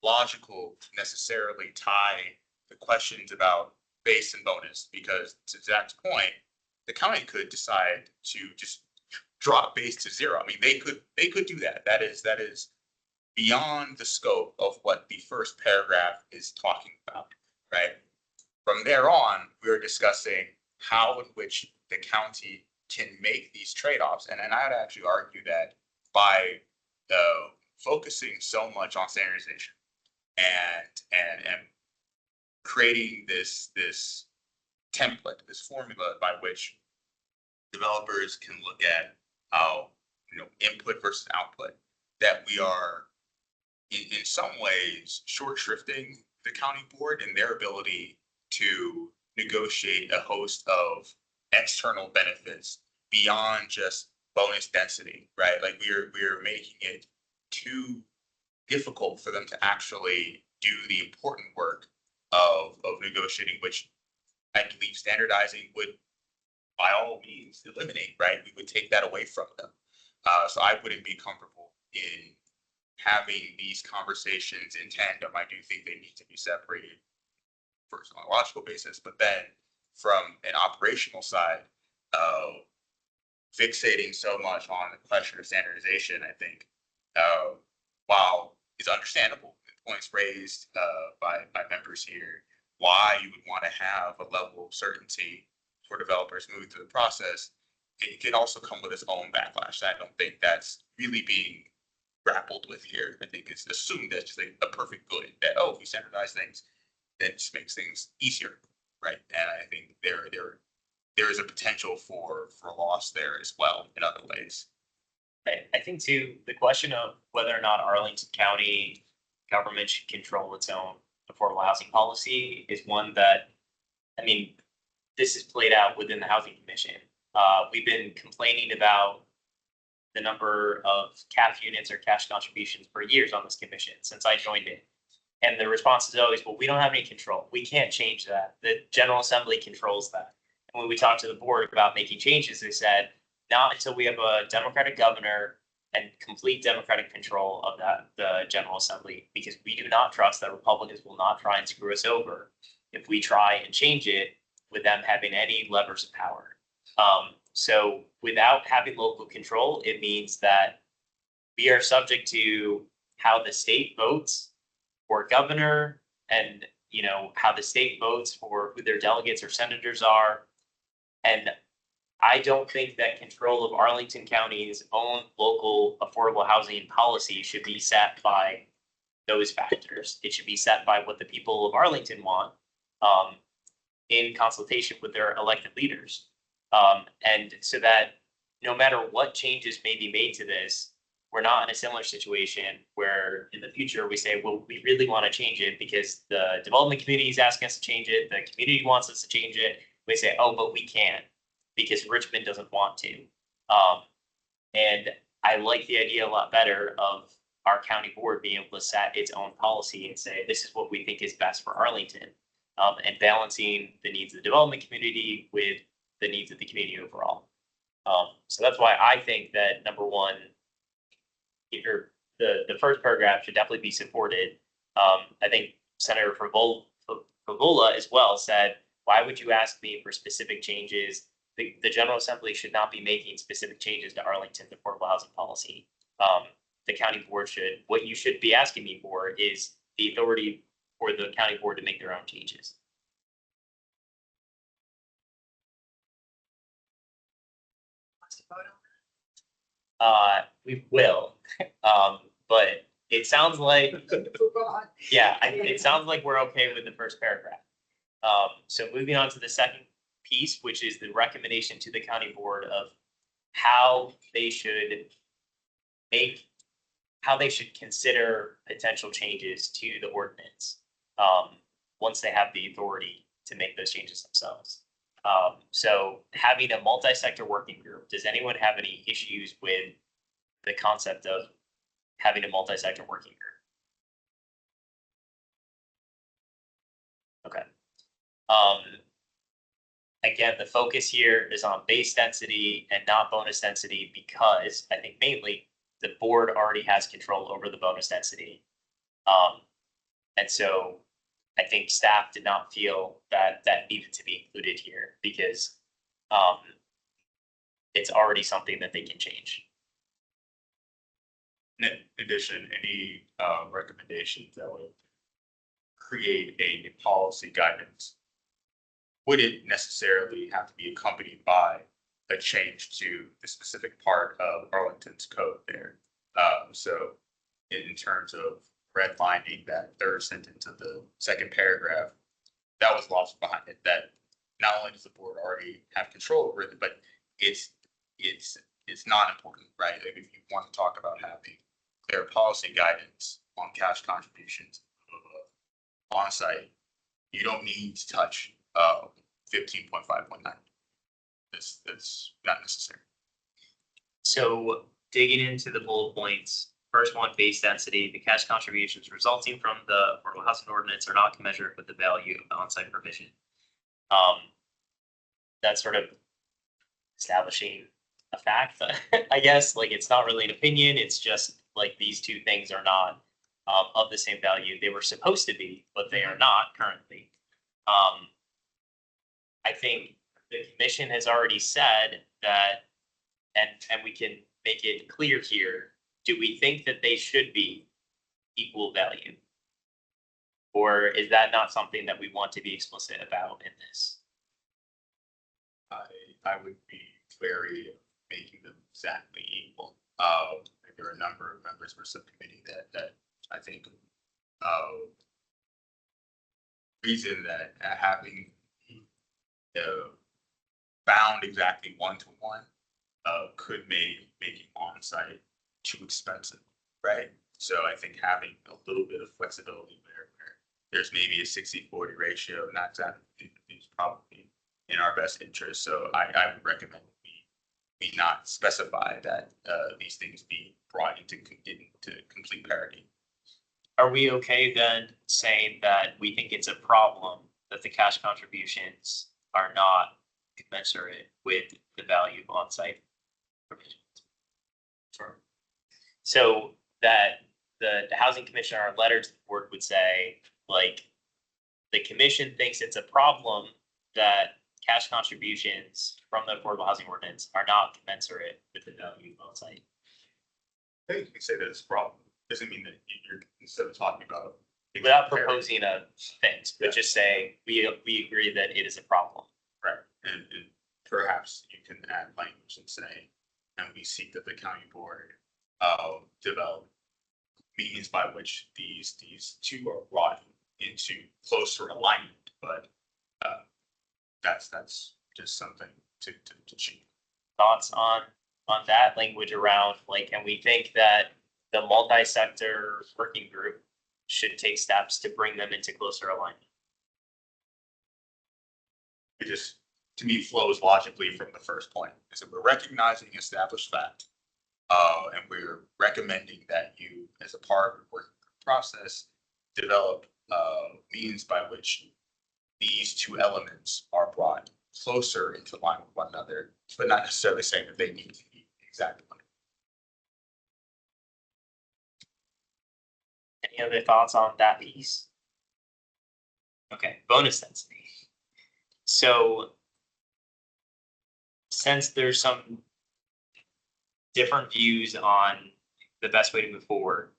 logical to necessarily tie the questions about base and bonus, because to Zach's point, the county could decide to just drop base to zero. I mean, they could do that. That is beyond the scope of what the first paragraph is talking about, right? From there on, we're discussing how in which the county can make these trade-offs. And I'd actually argue that by focusing so much on standardization and creating this template, this formula by which developers can look at how, input versus output, that we are in some ways short shrifting the county board and their ability to negotiate a host of external benefits beyond just bonus density, right? Like we're making it too difficult for them to actually do the important work of negotiating, which I believe standardizing would by all means eliminate, right? We would take that away from them. So I wouldn't be comfortable in having these conversations in tandem. I do think they need to be separated first on a logical basis, but then from an operational side, fixating so much on the question of standardization, I think, while it's understandable, the points raised by members here, why you would want to have a level of certainty for developers moving through the process, it can also come with its own backlash. I don't think that's really being grappled with here. I think it's assumed that's just a perfect good, that, oh, if we standardize things, that just makes things easier, right? And I think there is a potential for loss there as well in other ways. I think too, the question of whether or not Arlington County government should control its own affordable housing policy is one that, I mean, this is played out within the Housing Commission. We've been complaining about the number of CAF units or cash contributions for years on this commission since I joined it. And the response is always, well, we don't have any control. We can't change that. The General Assembly controls that. And when we talked to the board about making changes, they said, not until we have a Democratic governor and complete Democratic control of the General Assembly, because we do not trust that Republicans will not try and screw us over if we try and change it with them having any levers of power. So without having local control, it means that we are subject to how the state votes for governor and, how the state votes for who their delegates or senators are. And I don't think that control of Arlington County's own local affordable housing policy should be set by those factors. It should be set by what the people of Arlington want, in consultation with their elected leaders. And so that no matter what changes may be made to this, we're not in a similar situation where in the future we say, well, we really want to change it because the development community is asking us to change it. The community wants us to change it. We say, oh, but we can't because Richmond doesn't want to. And I like the idea a lot better of our county board being able to set its own policy and say, this is what we think is best for Arlington, and balancing the needs of the development community with the needs of the community overall. So that's why I think that number one, the first paragraph should definitely be supported. I think Senator Favola as well said, why would you ask me for specific changes? The General Assembly should not be making specific changes to Arlington's affordable housing policy. The county board should, what you should be asking me for is the authority for the county board to make their own changes. We will, but it sounds like, yeah, it sounds like we're okay with the first paragraph. So moving on to the second piece, which is the recommendation to the county board of how they should consider potential changes to the ordinance, once they have the authority to make those changes themselves. So having a multi-sector working group, does anyone have any issues with the concept of having a multi-sector working group? Okay. Again, the focus here is on base density and not bonus density because I think mainly the board already has control over the bonus density. And so I think staff did not feel that that needed to be included here because it's already something that they can change. In addition, any recommendations that would create a policy guidance wouldn't necessarily have to be accompanied by a change to the specific part of Arlington's code there. So in terms of redlining that third sentence of the second paragraph, that was lost behind it, that not only does the board already have control over it, but it's not important, right? Like if you want to talk about having clear policy guidance on cash contributions on site, you don't need to touch 15.5.9. That's not necessary. So digging into the bullet points, first one, base density, the cash contributions resulting from the affordable housing ordinance are not commensurate with the value of on-site provision. That's sort of establishing a fact, I guess, like it's not really an opinion, it's just like these two things are not of the same value. They were supposed to be, but they are not currently. I think the commission has already said that, and we can make it clear here, do we think that they should be equal value? Or is that not something that we want to be explicit about in this? I would be wary of making them exactly equal. There are a number of members of our subcommittee that I think reason that having bound exactly one-to-one could make making on-site too expensive, right? So I think having a little bit of flexibility there, where there's maybe a 60-40 ratio, not exactly is probably in our best interest. So I would recommend we not specify that these things be brought into complete parity. Are we okay then saying that we think it's a problem that the cash contributions are not commensurate with the value of on-site provisions? Sure. So that the housing commission, our letter to the board would say, like, the commission thinks it's a problem that cash contributions from the affordable housing ordinance are not commensurate with the value of on-site. I think you can say that it's a problem. Doesn't mean that you're, instead of talking about Without proposing a things, but just say, we agree that it is a problem. right, and perhaps you can add language and say, and we seek that the county board develop means by which these two are brought into closer alignment, but that's just something to change. Thoughts on that language around, like, and we think that the multi-sector working group should take steps to bring them into closer alignment. It just, to me, flows logically from the first point. So we're recognizing established fact, and we're recommending that you, as a part of the work process, develop means by which these two elements are brought closer into line with one another, but not necessarily saying that they need to be exactly like. Any other thoughts on that piece? Okay, bonus density. So since there's some different views on the best way to move forward,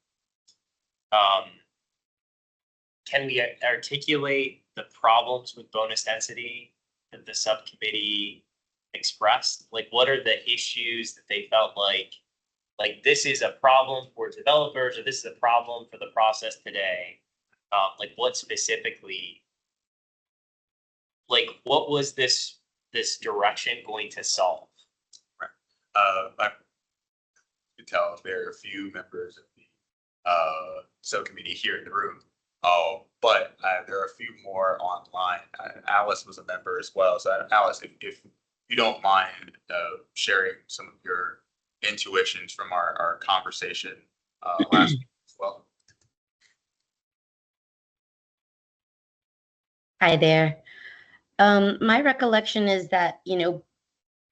can we articulate the problems with bonus density that the subcommittee expressed? Like, what are the issues that they felt like this is a problem for developers, or this is a problem for the process today? Like, what specifically, like, what was this direction going to solve? Right. I could tell there are a few members of the subcommittee here in the room. But there are a few more online. Alice was a member as well. So Alice, if you don't mind sharing some of your intuitions from our conversation last week as well. Hi there. My recollection is that,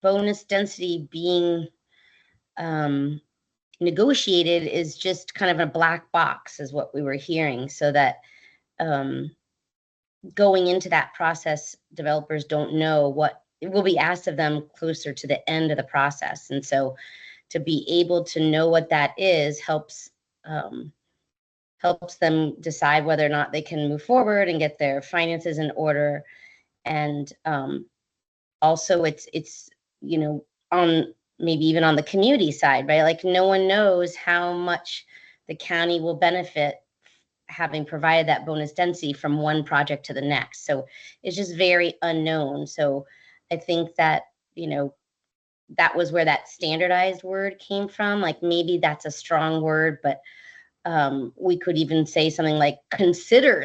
bonus density being negotiated is just kind of a black box, is what we were hearing, so that going into that process, developers don't know what will be asked of them closer to the end of the process. And so to be able to know what that is helps them decide whether or not they can move forward and get their finances in order. And also it's on maybe even on the community side, right? Like no one knows how much the county will benefit having provided that bonus density from one project to the next. So it's just very unknown. So I think that, that was where that standardized word came from. Like maybe that's a strong word, but we could even say something like consider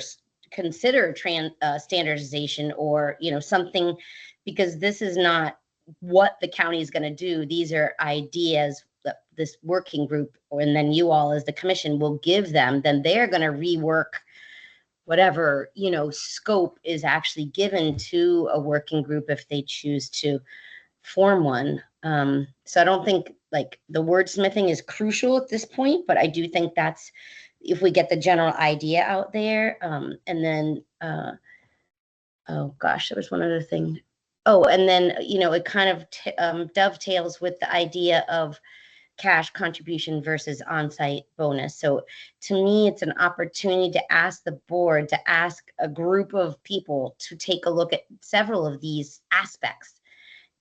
standardization, or something, because this is not what the county is going to do. These are ideas that this working group, and then you all as the commission will give them. Then they're going to rework whatever scope is actually given to a working group if they choose to form one. So I don't think like the wordsmithing is crucial at this point, but I do think that's if we get the general idea out there. And then oh gosh, there was one other thing. Oh, and then it kind of dovetails with the idea of cash contribution versus on-site bonus. So to me, it's an opportunity to ask the board, to ask a group of people to take a look at several of these aspects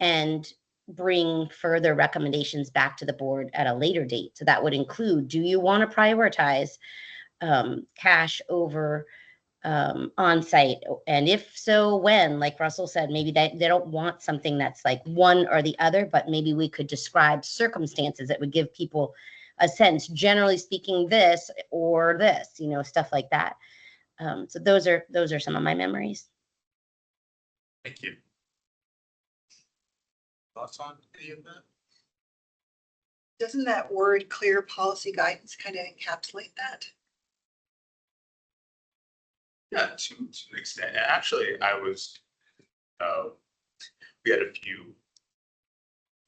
and bring further recommendations back to the board at a later date. So that would include, do you want to prioritize cash over on-site? And if so, when? Like Russell said, maybe they don't want something that's like one or the other, but maybe we could describe circumstances that would give people a sense, generally speaking, this or this, stuff like that. So those are some of my memories. Thank you. Thoughts on any of that? Doesn't that word clear policy guidance kind of encapsulate that? Yeah, to an extent. Actually, we had a few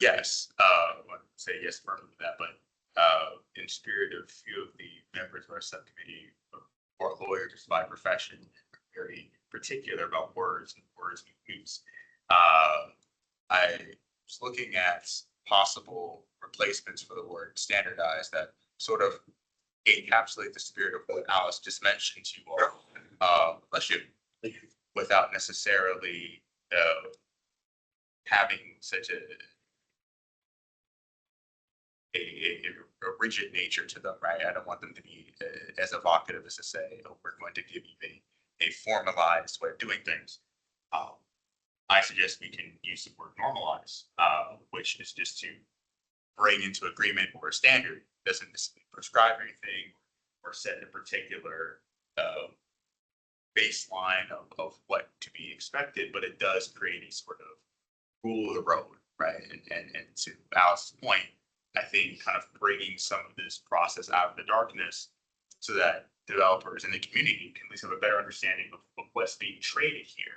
yes, I wouldn't say yes firmly to that, but in spirit of a few of the members of our subcommittee or lawyers by profession, very particular about words and words use. I was looking at possible replacements for the word standardized that sort of encapsulate the spirit of what Alice just mentioned to you all, bless you, without necessarily having such a rigid nature to them, right? I don't want them to be as evocative as to say, oh, we're going to give you a formalized way of doing things. I suggest we can use the word normalize, which is just to bring into agreement or a standard. Doesn't necessarily prescribe anything or set a particular baseline of what to be expected, but it does create a sort of rule of the road, right? And to Alice's point, I think kind of bringing some of this process out of the darkness so that developers in the community can at least have a better understanding of what's being traded here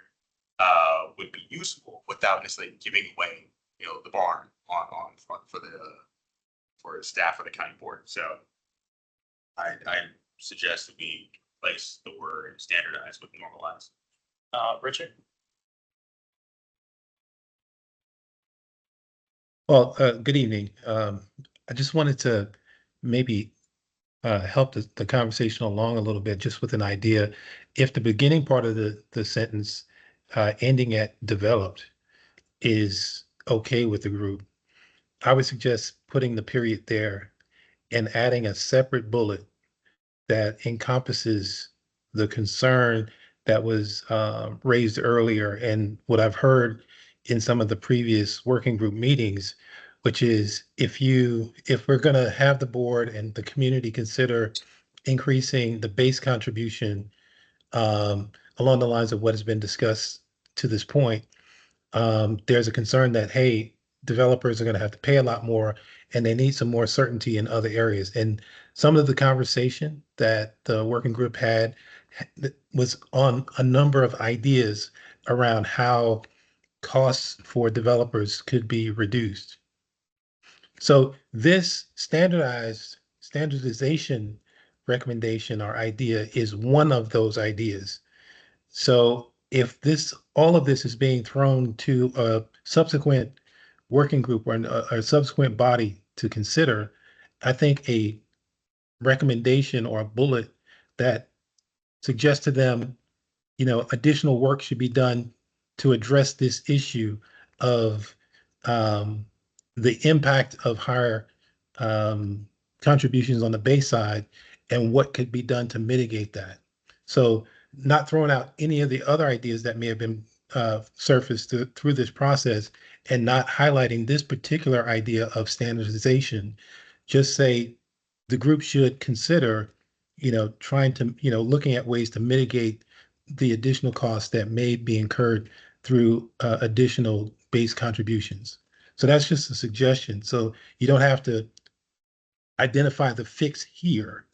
would be useful without necessarily giving away, the barn on front for the staff of the county board. So I suggest that we replace the word standardized with normalized. Richard? Well, good evening. I just wanted to maybe help the conversation along a little bit, just with an idea. If the beginning part of the sentence ending at developed is okay with the group, I would suggest putting the period there and adding a separate bullet that encompasses the concern that was raised earlier and what I've heard in some of the previous working group meetings, which is if we're going to have the board and the community consider increasing the base contribution along the lines of what has been discussed to this point, there's a concern that, hey, developers are going to have to pay a lot more and they need some more certainty in other areas. And some of the conversation that the working group had was on a number of ideas around how costs for developers could be reduced. So this standardization recommendation or idea is one of those ideas. So if all of this is being thrown to a subsequent working group or a subsequent body to consider, I think a recommendation or a bullet that suggests to them, additional work should be done to address this issue of um, the impact of higher contributions on the base side and what could be done to mitigate that. So not throwing out any of the other ideas that may have been surfaced through this process and not highlighting this particular idea of standardization, just say the group should consider, trying to, looking at ways to mitigate the additional costs that may be incurred through additional base contributions. So that's just a suggestion. So you don't have to identify the fix here.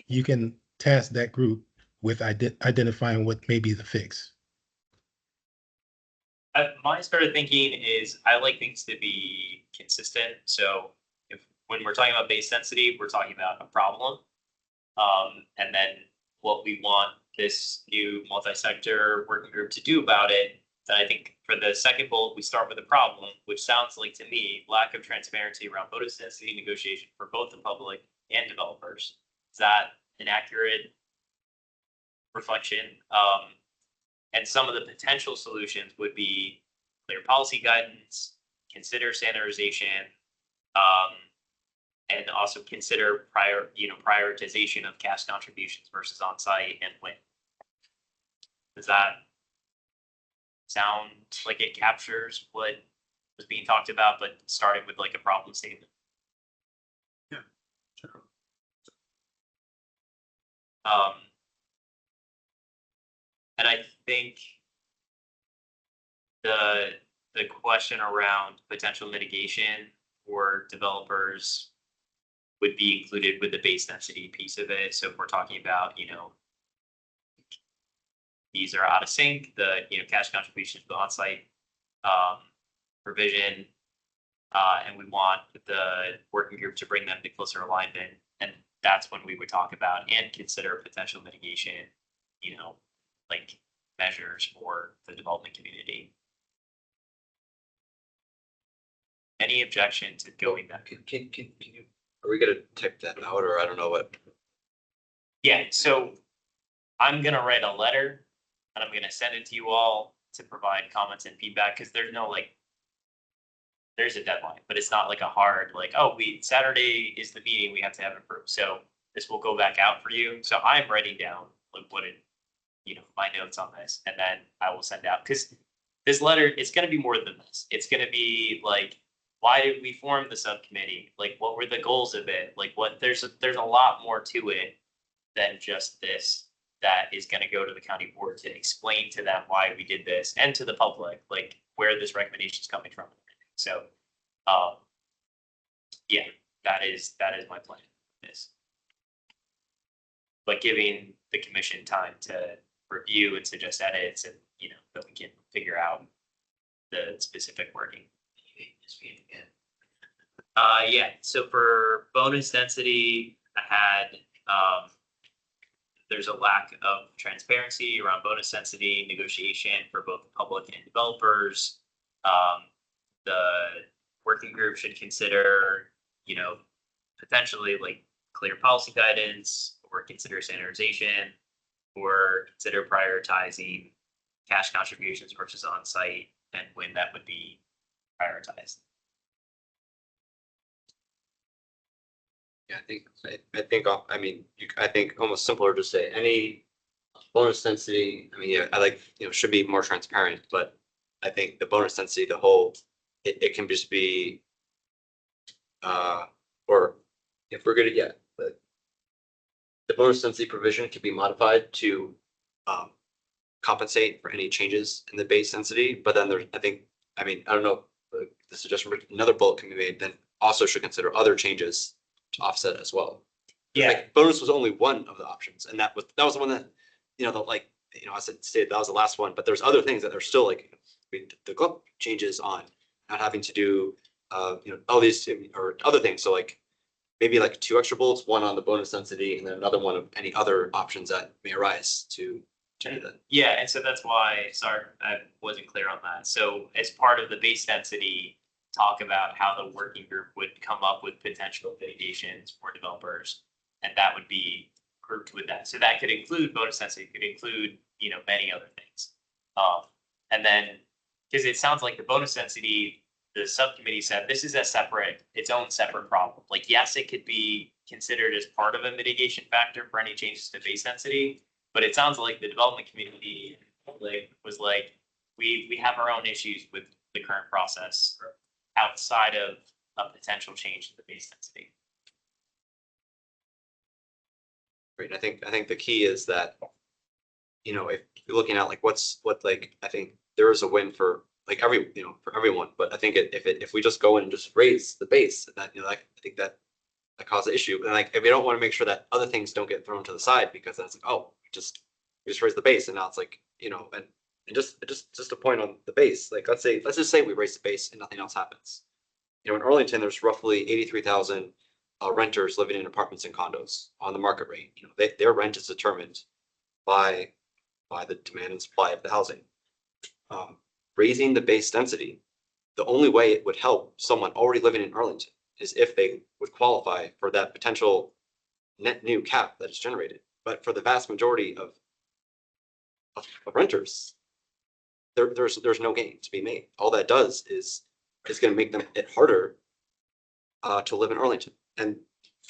You can task that group with identifying what may be the fix. My sort of thinking is I like things to be consistent. So when we're talking about base density, we're talking about a problem. And then what we want this new multi-sector working group to do about it. Then I think for the second bullet, we start with a problem, which sounds like to me, lack of transparency around bonus density negotiation for both the public and developers. Is that an accurate reflection? And some of the potential solutions would be clear policy guidance, consider standardization, and also consider prioritization of cash contributions versus on-site and when. Does that sound like it captures what was being talked about, but starting with like a problem statement? Yeah, sure. And I think the question around potential mitigation for developers would be included with the base density piece of it. So if we're talking about, these are out of sync, the, cash contributions to on-site provision, and we want the working group to bring them to closer alignment. And that's when we would talk about and consider potential mitigation, like measures for the development community. Any objection to going back? Can you, are we gonna type that out, or I don't know what? Yeah, so I'm gonna write a letter and I'm gonna send it to you all to provide comments and feedback, because there's no there's a deadline, but it's not like a hard, oh, Saturday is the meeting, we have to have it approved. So this will go back out for you. So I'm writing down my notes on this, and then I will send out, because this letter, it's gonna be more than this. It's gonna be why did we form the subcommittee? What were the goals of it? There's a lot more to it than just this, that is going to go to the county board to explain to them why we did this, and to the public, where this recommendation is coming from. So, yeah, that is my plan. This, but giving the commission time to review and suggest edits, and that we can figure out the specific wording. Yeah, so for bonus density, I had, there's a lack of transparency around bonus density negotiation for both the public and developers. The working group should consider, potentially clear policy guidance, or consider standardization, or consider prioritizing cash contributions versus on-site, and when that would be prioritized. Yeah, I think almost simpler to say any bonus density. I mean, yeah, I like, should be more transparent, but I think the bonus density, the whole, it can just be, or if we're gonna get the bonus density provision can be modified to compensate for any changes in the base density. But then there's, I don't know, the suggestion, another bullet can be made, then also should consider other changes to offset as well. Yeah. Bonus was only one of the options, and that was the one that, I said that was the last one, but there's other things that are still the changes on not having to do all these or other things. So like maybe like 2 extra bullets, one on the bonus density and then another one of any other options that may arise to do that. Yeah, and so that's why, sorry, I wasn't clear on that. So as part of the base density, talk about how the working group would come up with potential mitigations for developers. And that would be grouped with that. So that could include bonus density, could include, many other things. And then, because it sounds like the bonus density, the subcommittee said this is its own separate problem. Like, yes, it could be considered as part of a mitigation factor for any changes to base density, but it sounds like the development community was like, we have our own issues with the current process outside of a potential change to the base density. Right. I think the key is that, if you're looking at like I think there is a win for like for everyone, but I think if we just go in and just raise the base, that I think that causes an issue. And like if we don't want to make sure that other things don't get thrown to the side because that's like, oh, we just raise the base and now it's like, and just a point on the base. Like let's just say we raise the base and nothing else happens. In Arlington, there's roughly 83,000 renters living in apartments and condos on the market rate. Their rent is determined by the demand and supply of the housing. Raising the base density, the only way it would help someone already living in Arlington is if they would qualify for that potential net new cap that is generated. But for the vast majority of renters, there's no gain to be made. All that does is going to make it harder to live in Arlington. And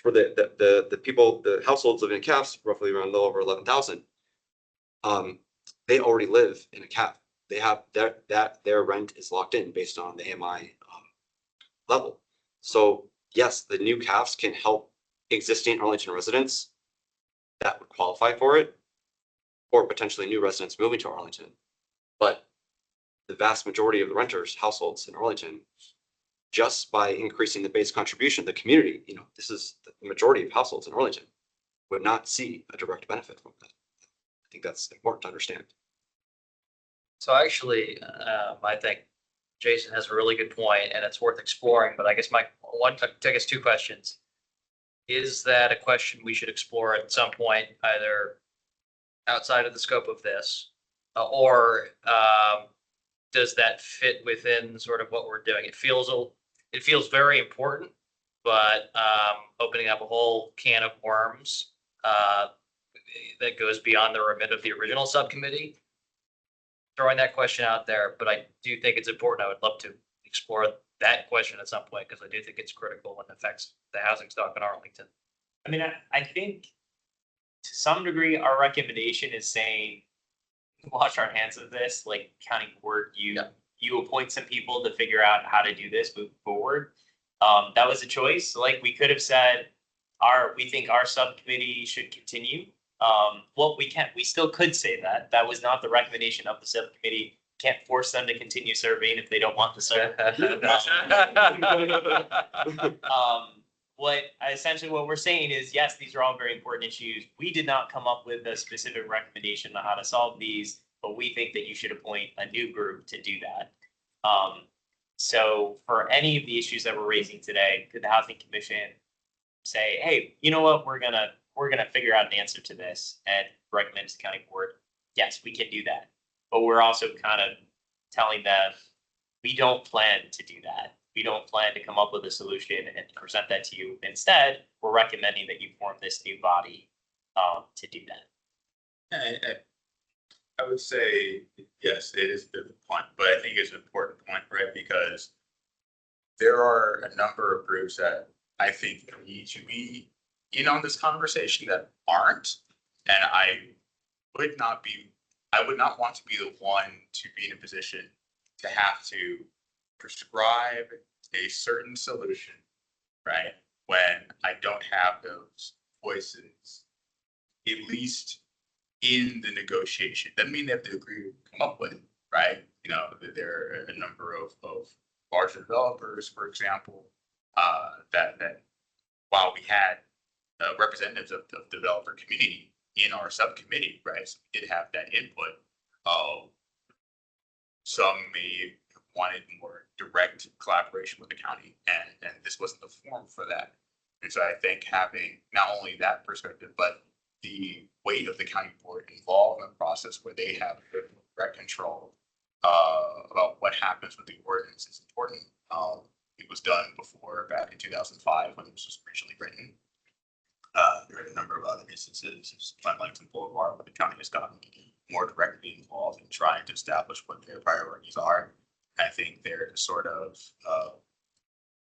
for the people, the households living in caps, roughly around a little over 11,000, they already live in a cap. They have their rent is locked in based on the AMI level. So yes, the new caps can help existing Arlington residents that would qualify for it, or potentially new residents moving to Arlington. But the vast majority of the renters, households in Arlington, just by increasing the base contribution, the community, this is the majority of households in Arlington, would not see a direct benefit from that. I think that's important to understand. So actually, I think Jason has a really good point and it's worth exploring, but I guess I guess 2 questions. Is that a question we should explore at some point, either outside of the scope of this, or does that fit within sort of what we're doing? It feels very important, but opening up a whole can of worms that goes beyond the remit of the original subcommittee. Throwing that question out there, but I do think it's important. I would love to explore that question at some point because I do think it's critical and affects the housing stock in Arlington. I mean, I think to some degree, our recommendation is saying, wash our hands of this, like county board, you appoint some people to figure out how to do this moving forward. That was a choice. Like we could have said, we think our subcommittee should continue. We still could say that. That was not the recommendation of the subcommittee. Can't force them to continue serving if they don't want to serve. What we're saying is, yes, these are all very important issues. We did not come up with a specific recommendation on how to solve these, but we think that you should appoint a new group to do that. So for any of the issues that we're raising today, could the Housing Commission say, hey, you know what, we're gonna figure out an answer to this and recommend to the county board? Yes, we can do that. But we're also kind of telling them we don't plan to do that. We don't plan to come up with a solution and present that to you. Instead, we're recommending that you form this new body to do that. I would say, yes, it is a bit of a point, but I think it's an important point, right? Because there are a number of groups that I think need to be in on this conversation that aren't. And I would not want to be the one to be in a position to have to prescribe a certain solution, right? When I don't have those voices, at least in the negotiation. Doesn't mean they have to agree to come up with, right? There are a number of larger developers, for example, that while we had representatives of the developer community in our subcommittee, right? So we did have that input. Some may wanted more direct collaboration with the county, and this wasn't the forum for that. And so I think having not only that perspective, but the weight of the county board involved in the process where they have direct control about what happens with the ordinance is important. It was done before back in 2005 when this was originally written. There are a number of other instances, like Arlington Boulevard, where the county has gotten more directly involved in trying to establish what their priorities are. I think there's a sort of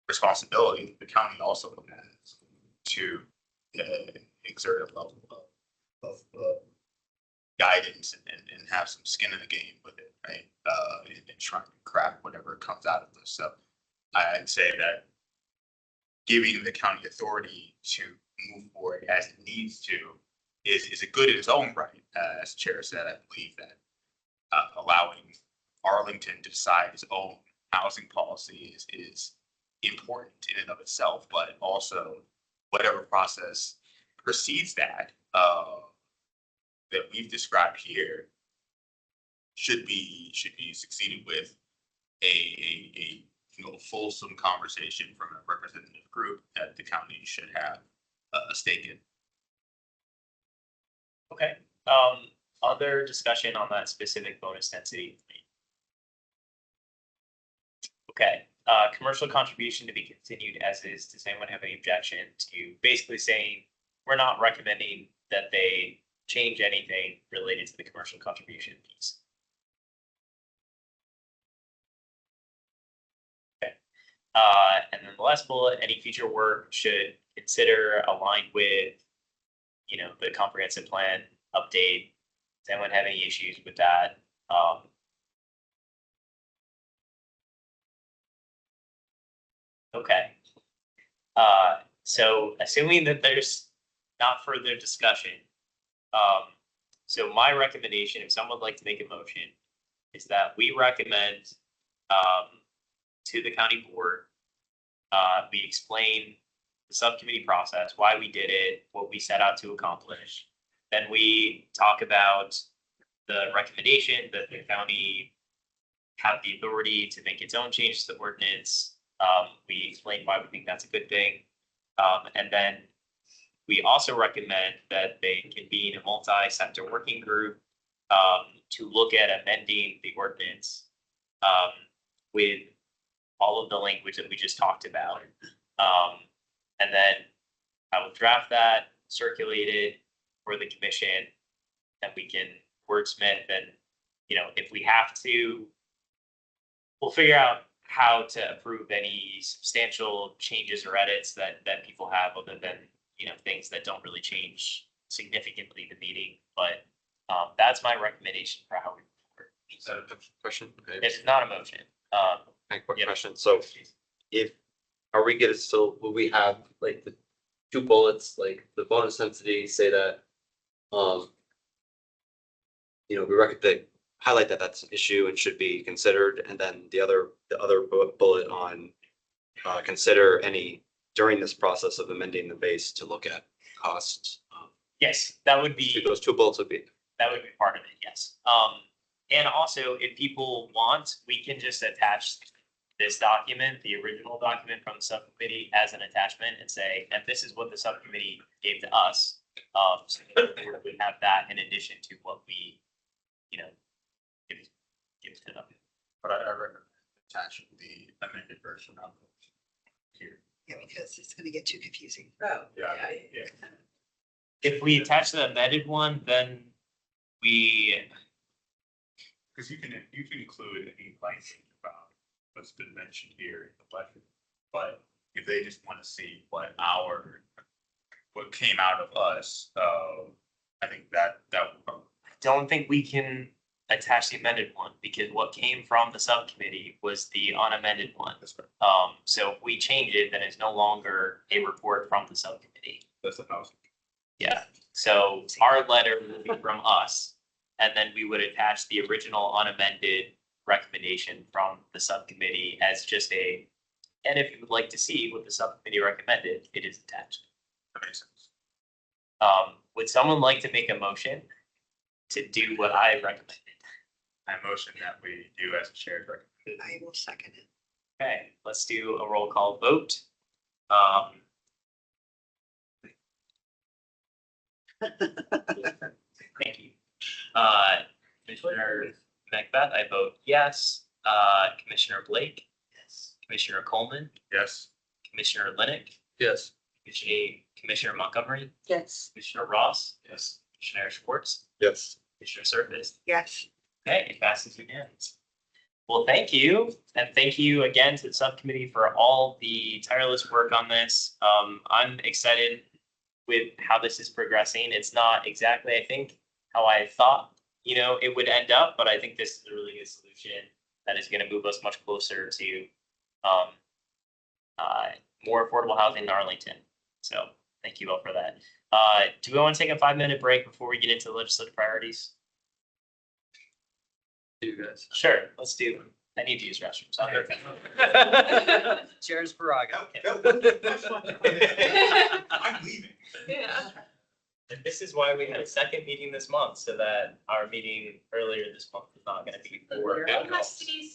responsibility the county also has to exert a level of guidance and have some skin in the game with it, right? And trying to crack whatever comes out of this. So I'd say that giving the county authority to move forward as it needs to is a good in its own right. As Chair said, I believe that allowing Arlington to decide its own housing policy is important in and of itself, but also whatever process precedes that that we've described here should be succeeded with a fulsome conversation from a representative group that the county should have a stake in. Okay, other discussion on that specific bonus density? Okay, commercial contribution to be continued as is. Does anyone have any objection to basically saying we're not recommending that they change anything related to the commercial contribution piece? Okay, and then the last bullet, any future work should consider aligned with, the comprehensive plan update. Does anyone have any issues with that? Okay. So assuming that there's not further discussion, so my recommendation, if someone would like to make a motion, is that we recommend to the county board, we explain the subcommittee process, why we did it, what we set out to accomplish. Then we talk about the recommendation that the county have the authority to make its own changes to the ordinance. We explain why we think that's a good thing. And then we also recommend that they convene a multi-sector working group to look at amending the ordinance with all of the language that we just talked about. And then I will draft that, circulate it for the commission, that we can wordsmith, and if we have to, we'll figure out how to approve any substantial changes or edits that people have, other than things that don't really change significantly the meeting. But that's my recommendation for how we move forward. Is that a question? Okay. It's not a motion. Quick question. So will we have like the two bullets, like the bonus density, say that, we highlight that that's an issue and should be considered. And then the other bullet on consider any during this process of amending the base to look at costs. Yes, that would be. Those two bullets would be. That would be part of it, yes. And also, if people want, we can just attach this document, the original document from the subcommittee, as an attachment and say, and this is what the subcommittee gave to us. So we have that in addition to what we, give to them. But I recommend attaching the amended version of it here. Yeah, because it's gonna get too confusing. Oh, Yeah. If we attach the amended one, then we, Because you can include any language about what's been mentioned here in the budget. But if they just want to see what came out of us, I think that would. I don't think we can attach the amended one, because what came from the subcommittee was the unamended one. That's right. So if we change it, then it's no longer a report from the subcommittee. That's the housing. Yeah, so our letter will be from us, and then we would attach the original unamended recommendation from the subcommittee as just and if you would like to see what the subcommittee recommended, it is attached. That makes sense. Would someone like to make a motion to do what I recommended? I motion that we do as a shared I will second it. Okay, let's do a roll call vote. Thank you. Commissioner Macbeth, I vote yes. Commissioner Blake, Yes. Commissioner Coleman, Yes. Commissioner Linnick, Yes. Commissioner Montgomery, Yes. Commissioner Ross, Yes. Commissioner Schwartz, Yes. Commissioner Surface. Yes. Okay, it passes unanimously. Well, thank you, and thank you again to the subcommittee for all the tireless work on this. I'm excited with how this is progressing. It's not exactly, I think, how I thought, it would end up, but I think this is a really good solution that is going to move us much closer to more affordable housing in Arlington. So thank you all for that. Do we want to take a 5-minute break before we get into legislative priorities? You guys. Sure, let's do them. I need to use restrooms. Chair's prerogative. I'm leaving. Yeah. And this is why we had a second meeting this month, so that our meeting earlier this month is not going to be for. Custody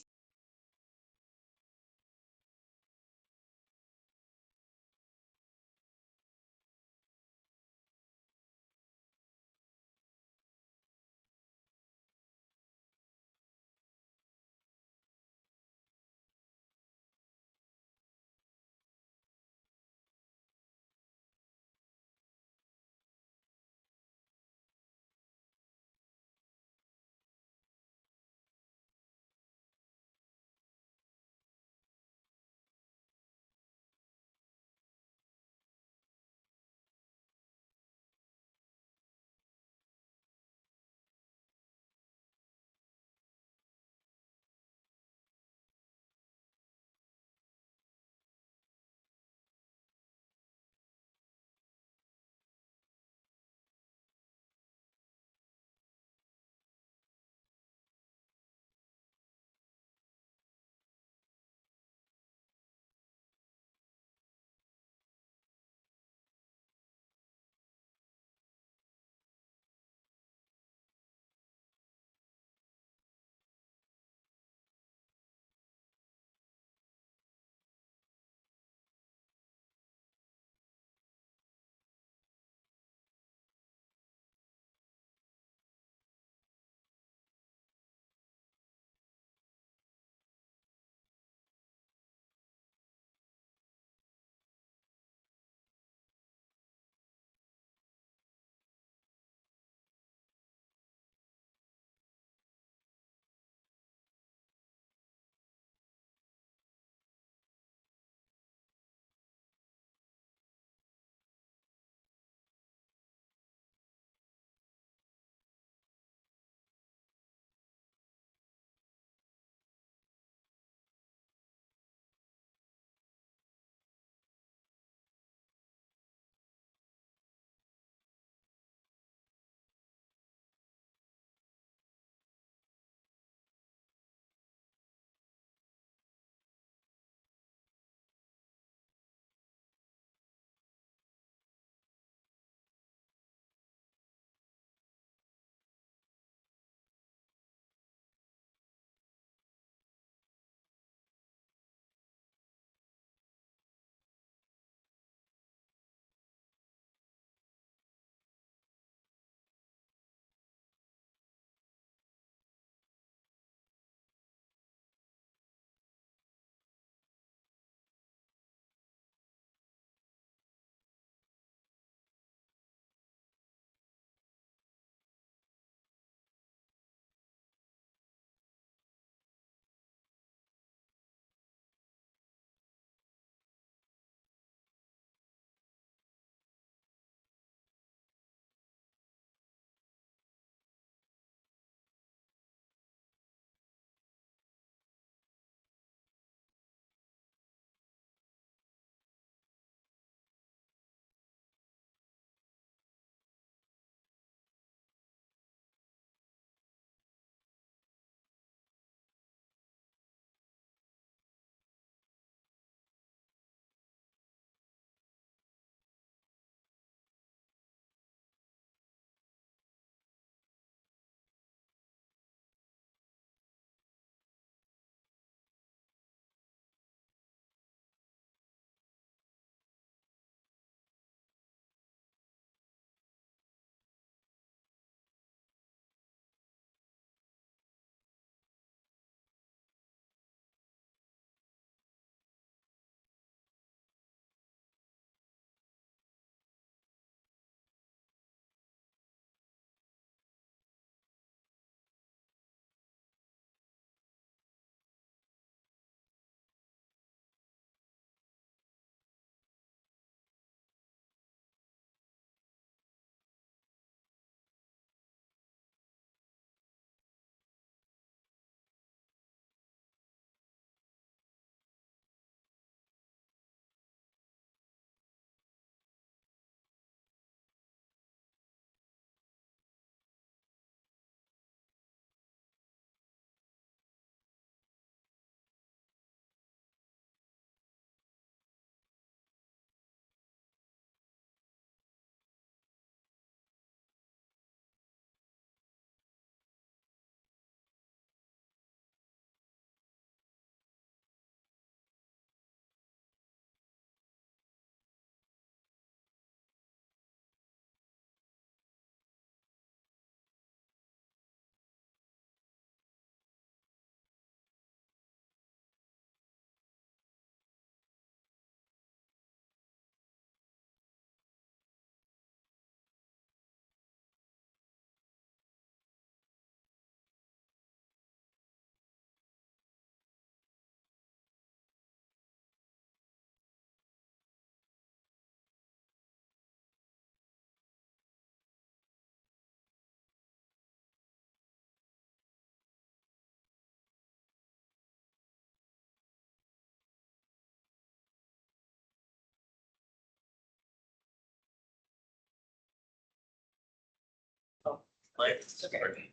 let's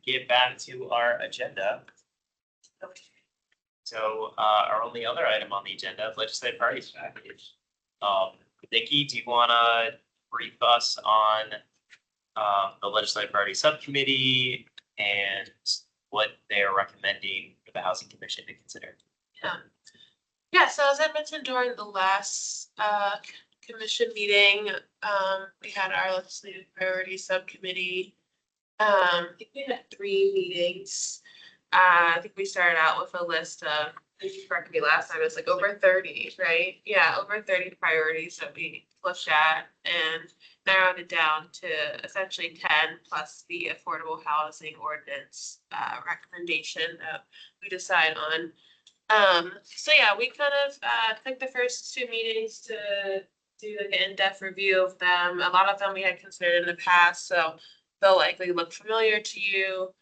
get back to our agenda. So, our only other item on the agenda, legislative priorities package. Nikki, do you wanna brief us on the legislative priority subcommittee and what they are recommending for the Housing Commission to consider? Yeah, so as I mentioned during the last commission meeting, we had our legislative priority subcommittee. I think we had 3 meetings. I think we started out with a list of, if you correct me last time, it's like over 30, right? Yeah, over 30 priorities that we looked at and narrowed it down to essentially 10 plus the affordable housing ordinance recommendation that we decide on. So yeah, we kind of took the first 2 meetings to do like an in-depth review of them. A lot of them we had considered in the past, so they'll likely look familiar to you.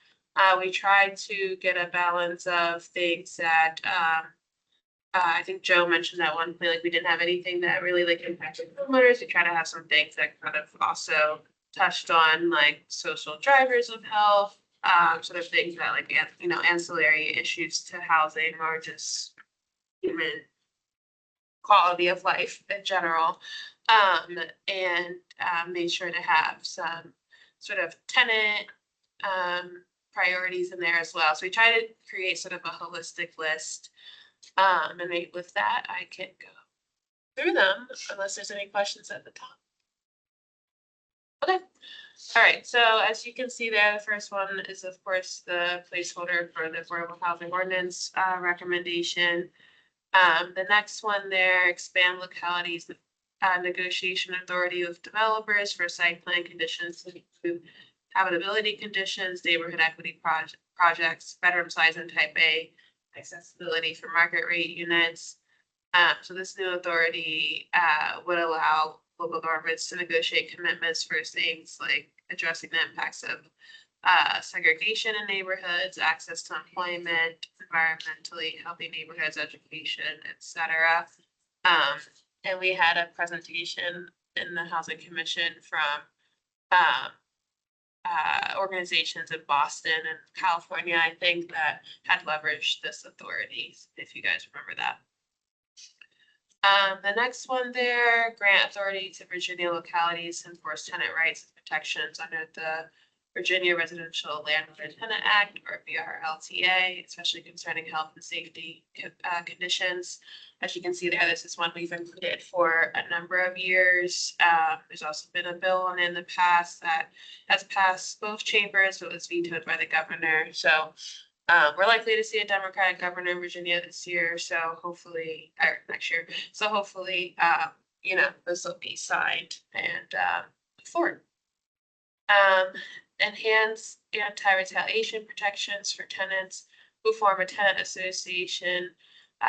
We tried to get a balance of things that I think Joe mentioned at one point, like we didn't have anything that really like impacted homeowners. We try to have some things that kind of also touched on like social drivers of health, sort of things that like, ancillary issues to housing or just human quality of life in general. And made sure to have some sort of tenant priorities in there as well. So we try to create sort of a holistic list. And maybe with that, I can go through them unless there's any questions at the top. Okay. All right. So as you can see there, the first one is, of course, the placeholder for the affordable housing ordinance recommendation. The next one there, expand localities negotiation authority with developers for site plan conditions to include habitability conditions, neighborhood equity projects, bedroom size and type A, accessibility for market rate units. So this new authority would allow local governments to negotiate commitments for things like addressing the impacts of segregation in neighborhoods, access to employment, environmentally healthy neighborhoods, education, etc. And we had a presentation in the Housing Commission from organizations in Boston and California, I think, that had leveraged this authority, if you guys remember that. The next one there, grant authority to Virginia localities to enforce tenant rights and protections under the Virginia Residential Landlord Tenant Act, or VRLTA, especially concerning health and safety conditions. As you can see there, this is one we've included for a number of years. There's also been a bill on it in the past that has passed both chambers, but was vetoed by the governor. So we're likely to see a Democratic governor in Virginia this year. So hopefully, or next year. So hopefully, this will be signed and move forward. Enhance anti-retaliation protections for tenants who form a tenant association,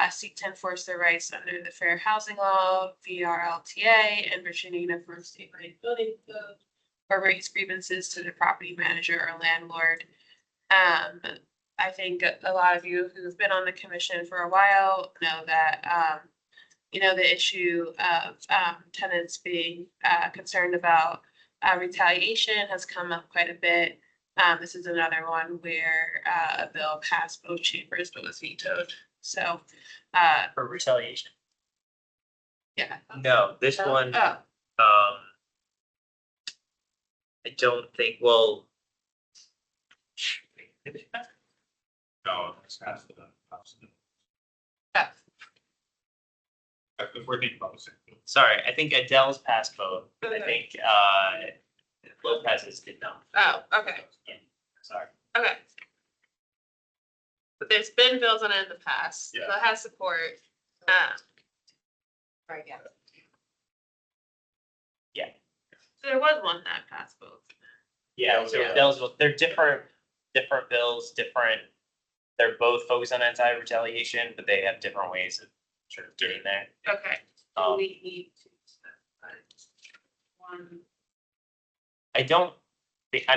seek to enforce their rights under the Fair Housing Law, VRLTA, and Virginia Uniform State-Rate Building Code, or raise grievances to the property manager or landlord. I think a lot of you who've been on the commission for a while know that, the issue of tenants being concerned about retaliation has come up quite a bit. This is another one where a bill passed both chambers but was vetoed. So For retaliation? yeah. No, this one, Oh, I don't think, well. No, it's not the house. oh, If we're thinking about the same thing. Sorry, I think Adele's passed both. I Okay. think Lopez's did not. oh, okay, Sorry. okay. But there's been bills on it in the past, so Yeah. it has support. Right, yeah. Yeah. So there was one that passed both. Yeah, so Yeah. Adele's, they're different bills, they're both focused on anti-retaliation, but they have different ways of sort of getting there. Okay. Um, We need to specify one. I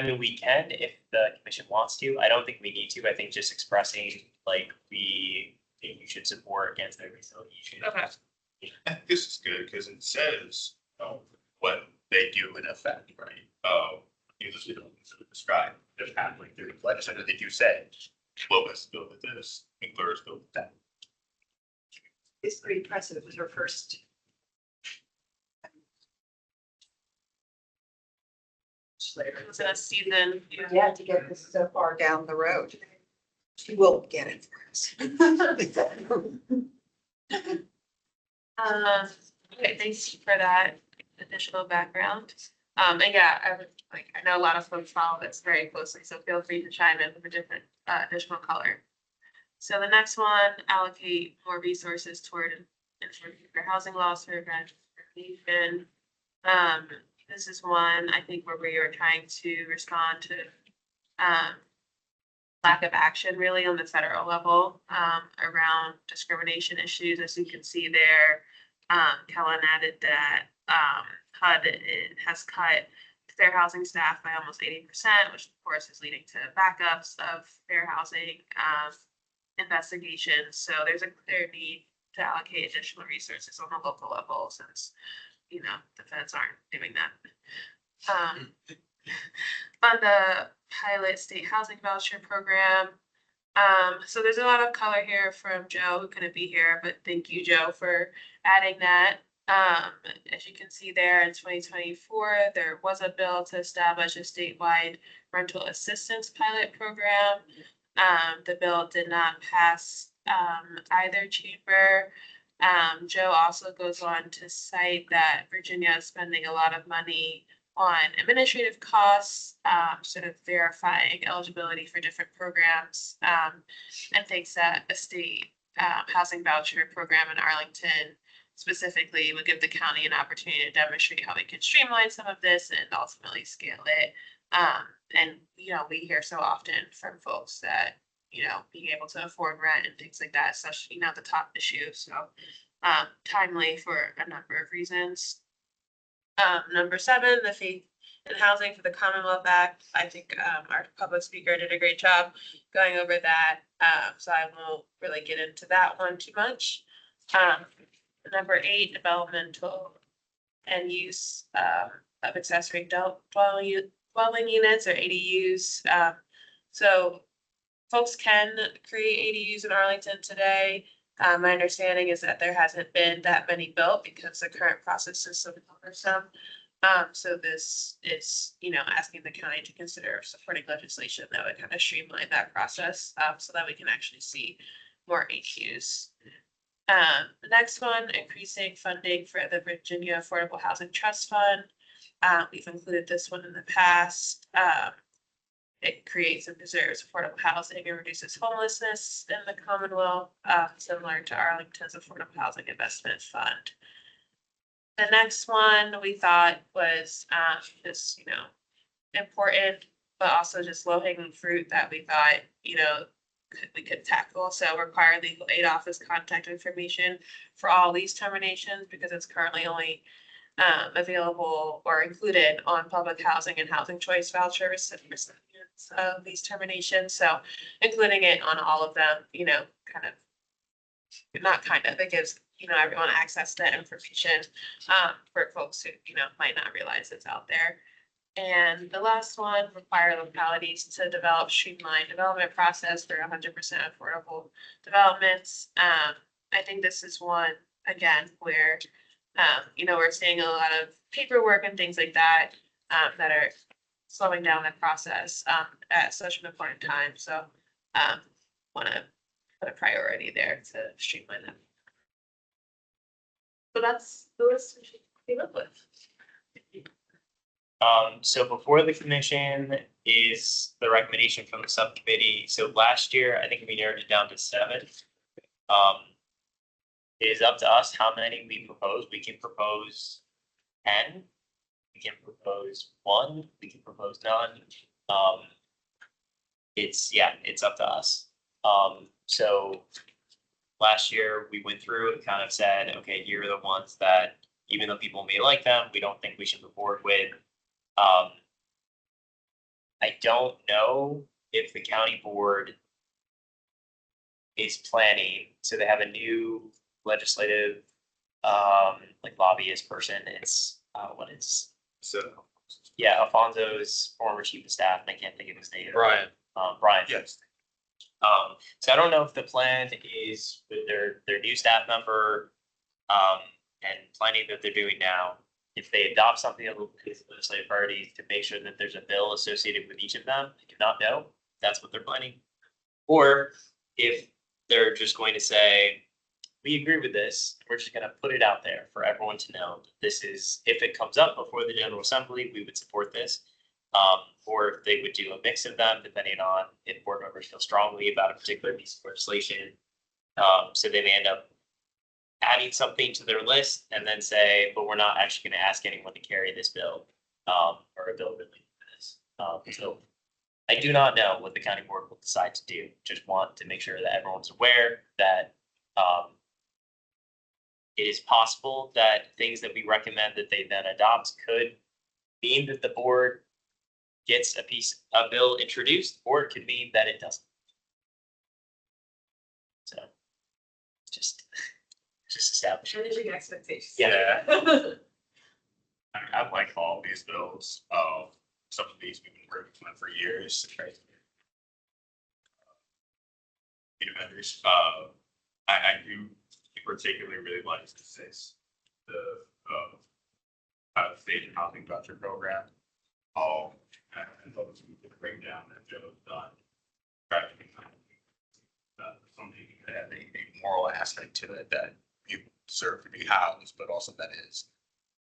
mean, we can if the commission wants to. I don't think we need to. I think just expressing like we think you should support against the retaliation. Okay. This is good because it says what they do in effect, right? needless to describe, there's happening through the legislature, they do say, Locust built with this, Winkler's built with that. This great precedent was her first. Was it a season? Yeah, to get this so far down the road. She will get it for us. Okay, thanks for that additional background. And yeah, I know a lot of folks follow this very closely, so feel free to chime in with a different, additional color. So the next one, allocate more resources toward fair housing laws for transportation. This is one, I think, where we are trying to respond to, lack of action really on the federal level, around discrimination issues, as you can see there. Kellen added that, HUD has cut fair housing staff by almost 80%, which of course is leading to backups of fair housing, investigations. So there's a clear need to allocate additional resources on the local level since, you know, the feds aren't doing that. On the pilot state housing voucher program. So there's a lot of color here from Joe, who couldn't be here, but thank you, Joe, for adding that. As you can see there, in 2024, there was a bill to establish a statewide rental assistance pilot program. The bill did not pass either chamber. Joe also goes on to cite that Virginia is spending a lot of money on administrative costs, sort of verifying eligibility for different programs, and thinks that a state housing voucher program in Arlington specifically would give the county an opportunity to demonstrate how we can streamline some of this and ultimately scale it. And, you know, we hear so often from folks that, you know, being able to afford rent and things like that is such, you know, the top issue. So timely for a number of reasons. Number 7, the Faith in Housing for the Commonwealth Act. I think our public speaker did a great job going over that. So I won't really get into that one too much. Number 8, developmental and use of accessory dwelling units or ADUs. So folks can create ADUs in Arlington today. My understanding is that there hasn't been that many built because the current process is so cumbersome. So this is, you know, asking the county to consider supporting legislation that would kind of streamline that process, so that we can actually see more ADUs. The next one, increasing funding for the Virginia Affordable Housing Trust Fund. We've included this one in the past. It creates and preserves affordable housing and reduces homelessness in the Commonwealth, similar to Arlington's Affordable Housing Investment Fund. The next one we thought was just, you know, important, but also just low-hanging fruit that we thought, you know, we could tackle. So require legal aid office contact information for all lease terminations, because it's currently only available or included on public housing and housing choice voucher recipients of these terminations. So including it on all of them, you know, it gives, you know, everyone access to information for folks who, you know, might not realize it's out there. And the last one, require localities to develop streamlined development process for 100% affordable developments. I think this is one, again, where you know, we're seeing a lot of paperwork and things like that that are slowing down that process at such an important time. So want to put a priority there to streamline that. So that's the list we should came up with. So before the commission is the recommendation from the subcommittee. So last year, I think we narrowed it down to 7. It is up to us how many we propose. We can propose 10. We can propose 1. We can propose none. It's up to us. So last year we went through and kind of said, okay, here are the ones that, even though people may like them, we don't think we should move forward with. I don't know if the county board is planning, so they have a new legislative like lobbyist person. It's Yeah, Alfonso's former chief of staff, and I can't think of his name. Brian. Brian. Yes. So I don't know if the plan is with their new staff member, and planning that they're doing now, if they adopt something of legislative priorities to make sure that there's a bill associated with each of them, I do not know. If that's what they're planning. Or if they're just going to say, we agree with this, we're just gonna put it out there for everyone to know that this is, if it comes up before the General Assembly, we would support this. Or if they would do a mix of them, depending on if board members feel strongly about a particular piece of legislation. So they may end up adding something to their list and then say, but we're not actually gonna ask anyone to carry this bill, or a bill related to this. So I do not know what the county board will decide to do. Just want to make sure that everyone's aware that, it is possible that things that we recommend that they then adopt could mean that the board gets a bill introduced, or it could mean that it doesn't. So just establish. Managing expectations. Yeah. I like all these bills. Some of these we've been working on for years to try to vendors. I do particularly really like this, the state housing voucher program. And those we can break down that Joe's done. Something that has a moral aspect to it that people deserve to be housed, but also that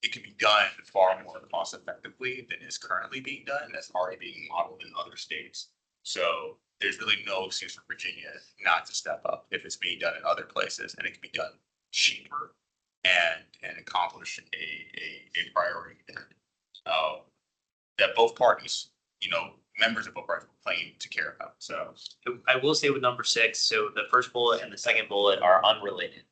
it can be done far more cost effectively than is currently being done. That's already being modeled in other states. So there's really no excuse for Virginia not to step up if it's being done in other places, and it can be done cheaper and accomplish a priority that both parties, members of both parties claim to care about. So I will say with number 6, so the first bullet and the second bullet are unrelated.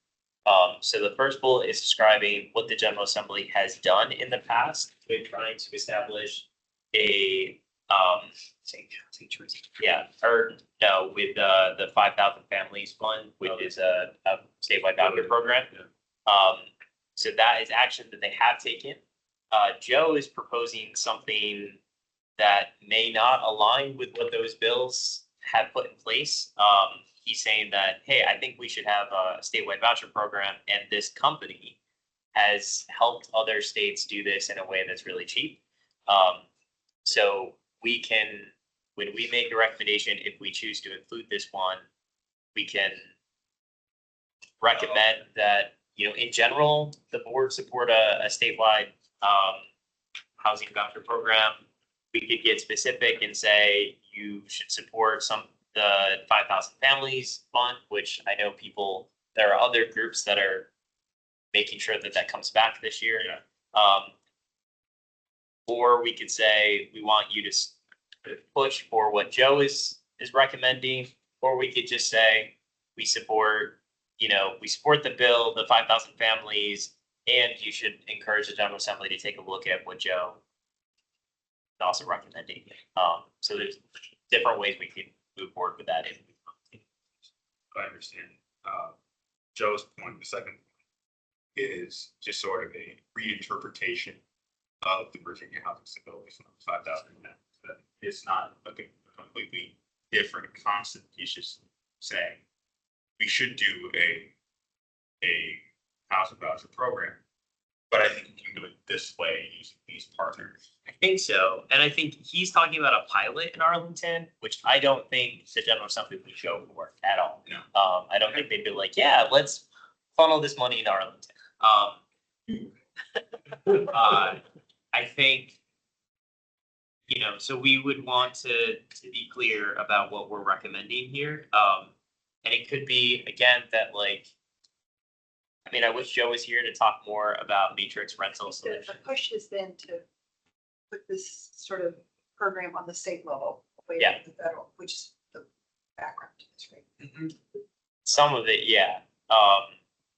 So the first bullet is describing what the General Assembly has done in the past with trying to establish a with the 5,000 Families Fund, which is a statewide voucher program. So that is action that they have taken. Joe is proposing something that may not align with what those bills have put in place. He's saying that, hey, I think we should have a statewide voucher program, and this company has helped other states do this in a way that's really cheap. So we can, when we make a recommendation, if we choose to include this one, we can recommend that, in general, the board support a statewide housing voucher program. We could get specific and say you should support the 5,000 Families Fund, which I know there are other groups that are making sure that comes back this year. Or we could say we want you to push for what Joe is recommending, or we could just say we support the bill, the 5,000 families, and you should encourage the General Assembly to take a look at what Joe is also recommending. So there's different ways we can move forward with that. I understand Joe's point. The second is just sort of a reinterpretation of the Virginia Housing Stability Fund 5,000. It's not a completely different concept. It's just saying we should do a housing voucher program, but I think we can do it this way using these partners. I think so. And I think he's talking about a pilot in Arlington, which I don't think the General Assembly would show for at all. No. I don't think they'd be like, yeah, let's funnel this money into Arlington. I think, so we would want to be clear about what we're recommending here. And it could be, again, that I wish Joe was here to talk more about matrix rental solutions. The push has been to put this sort of program on the state level, away Yeah. from the federal, which is the background to this, right? Some of it, yeah.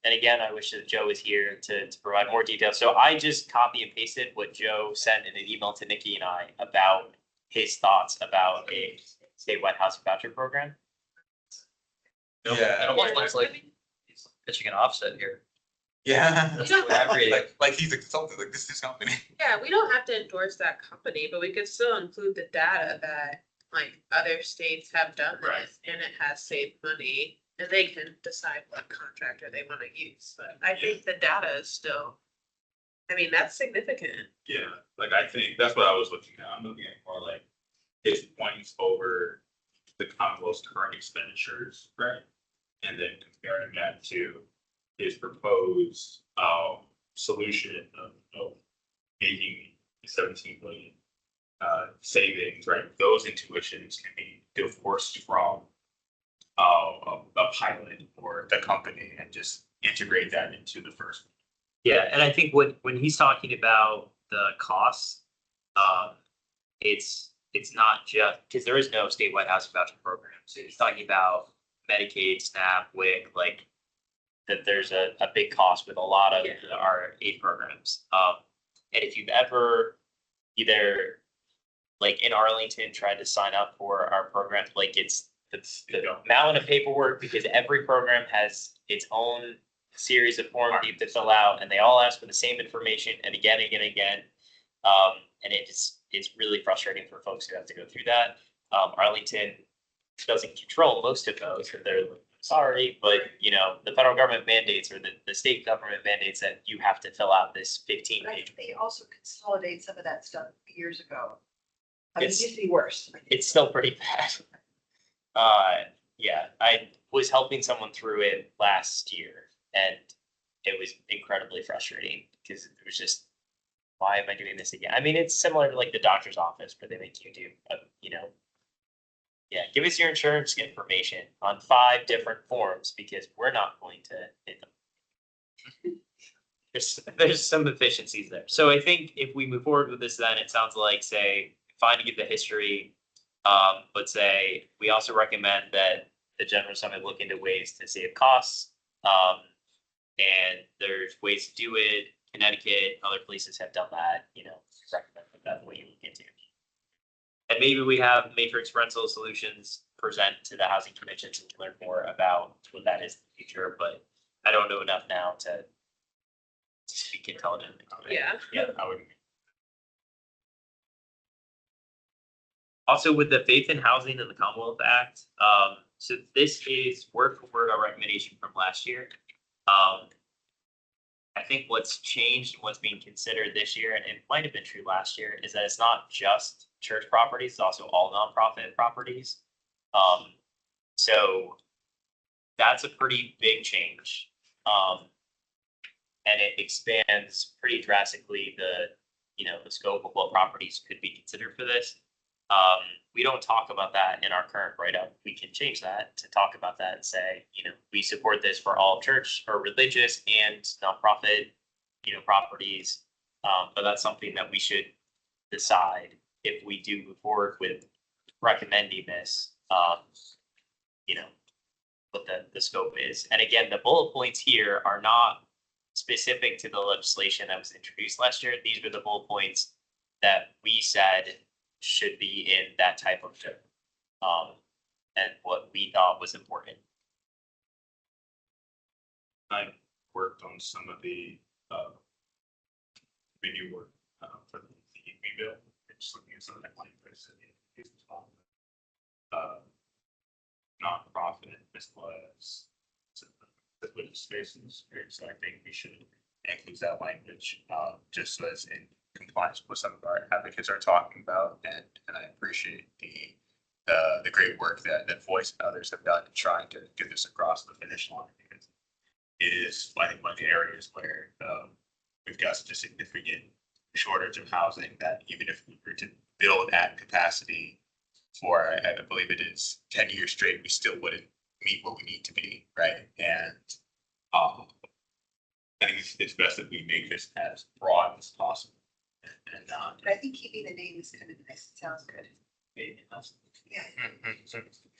And again, I wish that Joe was here to provide more details. So I just copy and pasted what Joe sent in an email to Nikki and I about his thoughts about a statewide housing voucher program. It almost looks like he's pitching an offset here. Yeah. You don't- Like he's a consultant, like this is his company. Yeah, we don't have to endorse that company, but we could still include the data that like other states have done Right. this and it has saved money. And they can decide what contractor they want to use, but I think the data is still, I mean, that's significant. Yeah, like I think that's what I was looking at. I'm looking at more like his points over the Commonwealth's current expenditures, right? And then comparing that to his proposed solution of making 17 million savings, right? Those intuitions can be divorced from a pilot or the company and just integrate that into the first. Yeah, and I think when he's talking about the costs, it's not just, because there is no statewide housing voucher program. So he's talking about Medicaid, SNAP, WIC, like that there's a big cost with a lot of our aid programs. And if you've ever either like in Arlington tried to sign up for our program, like it's the mountain of paperwork because every program has its own series of forms you have to fill out and they all ask for the same information and again, and again. And it's really frustrating for folks who have to go through that. Arlington doesn't control most of those, so they're sorry, but you know, the federal government mandates or the state government mandates that you have to fill out this 15 But I page. think they also consolidate some of that stuff years ago. I mean, it It's- used to be worse. It's still pretty bad. Yeah, I was helping someone through it last year and it was incredibly frustrating because it was just, why am I doing this again? I mean, it's similar to like the doctor's office where they make you do, yeah, give us your insurance information on 5 different forms because we're not going to hit them. There's some efficiencies there. So I think if we move forward with this, then it sounds like, say, fine to give the history, but say we also recommend that the General Assembly look into ways to save costs. And there's ways to do it. Connecticut, other places have done that, recommend that that's what you look into. And maybe we have matrix rental solutions present to the housing commissions and learn more about what that is in the future, but I don't know enough now to speak intelligently. Yeah. Yeah, I would. Also with the Faith in Housing and the Commonwealth Act, so this is word for word our recommendation from last year. I think what's changed and what's being considered this year, and it might have been true last year, is that it's not just church properties, it's also all nonprofit properties. So that's a pretty big change. And it expands pretty drastically the scope of what properties could be considered for this. We don't talk about that in our current write-up. We can change that to talk about that and say, we support this for all church or religious and nonprofit, properties. But that's something that we should decide if we do move forward with recommending this, what the scope is. And again, the bullet points here are not specific to the legislation that was introduced last year. These were the bullet points that we said should be in that type of term, and what we thought was important. I worked on some of the video work for the bill. Just looking at some of that language. Nonprofit as well as religious spaces. So I think we should include that language just so as in compliance with what some of our advocates are talking about, and I appreciate the great work that Voice and others have done in trying to get this across the finish line. Because it is, I think, one of the areas where we've got such a significant shortage of housing that even if we were to build at capacity for, I believe it is 10 years straight, we still wouldn't meet what we need to be, right? And I think it's best that we make this as broad as possible. And But I think keeping the name is kind of nice. It sounds good. Yeah.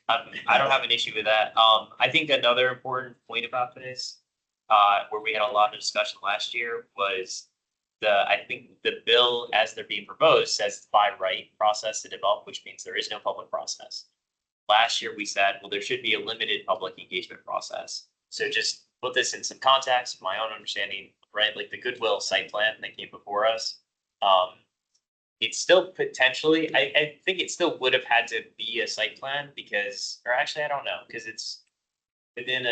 I don't have an issue with that. I think another important point about this, where we had a lot of discussion last year, was I think the bill as they're being proposed says by right process to develop, which means there is no public process. Last year we said, well, there should be a limited public engagement process. So just put this in some context, my own understanding, right? Like the Goodwill site plan that came before us. It's still potentially, I think it still would have had to be a site plan because, or actually, I don't know, because it's within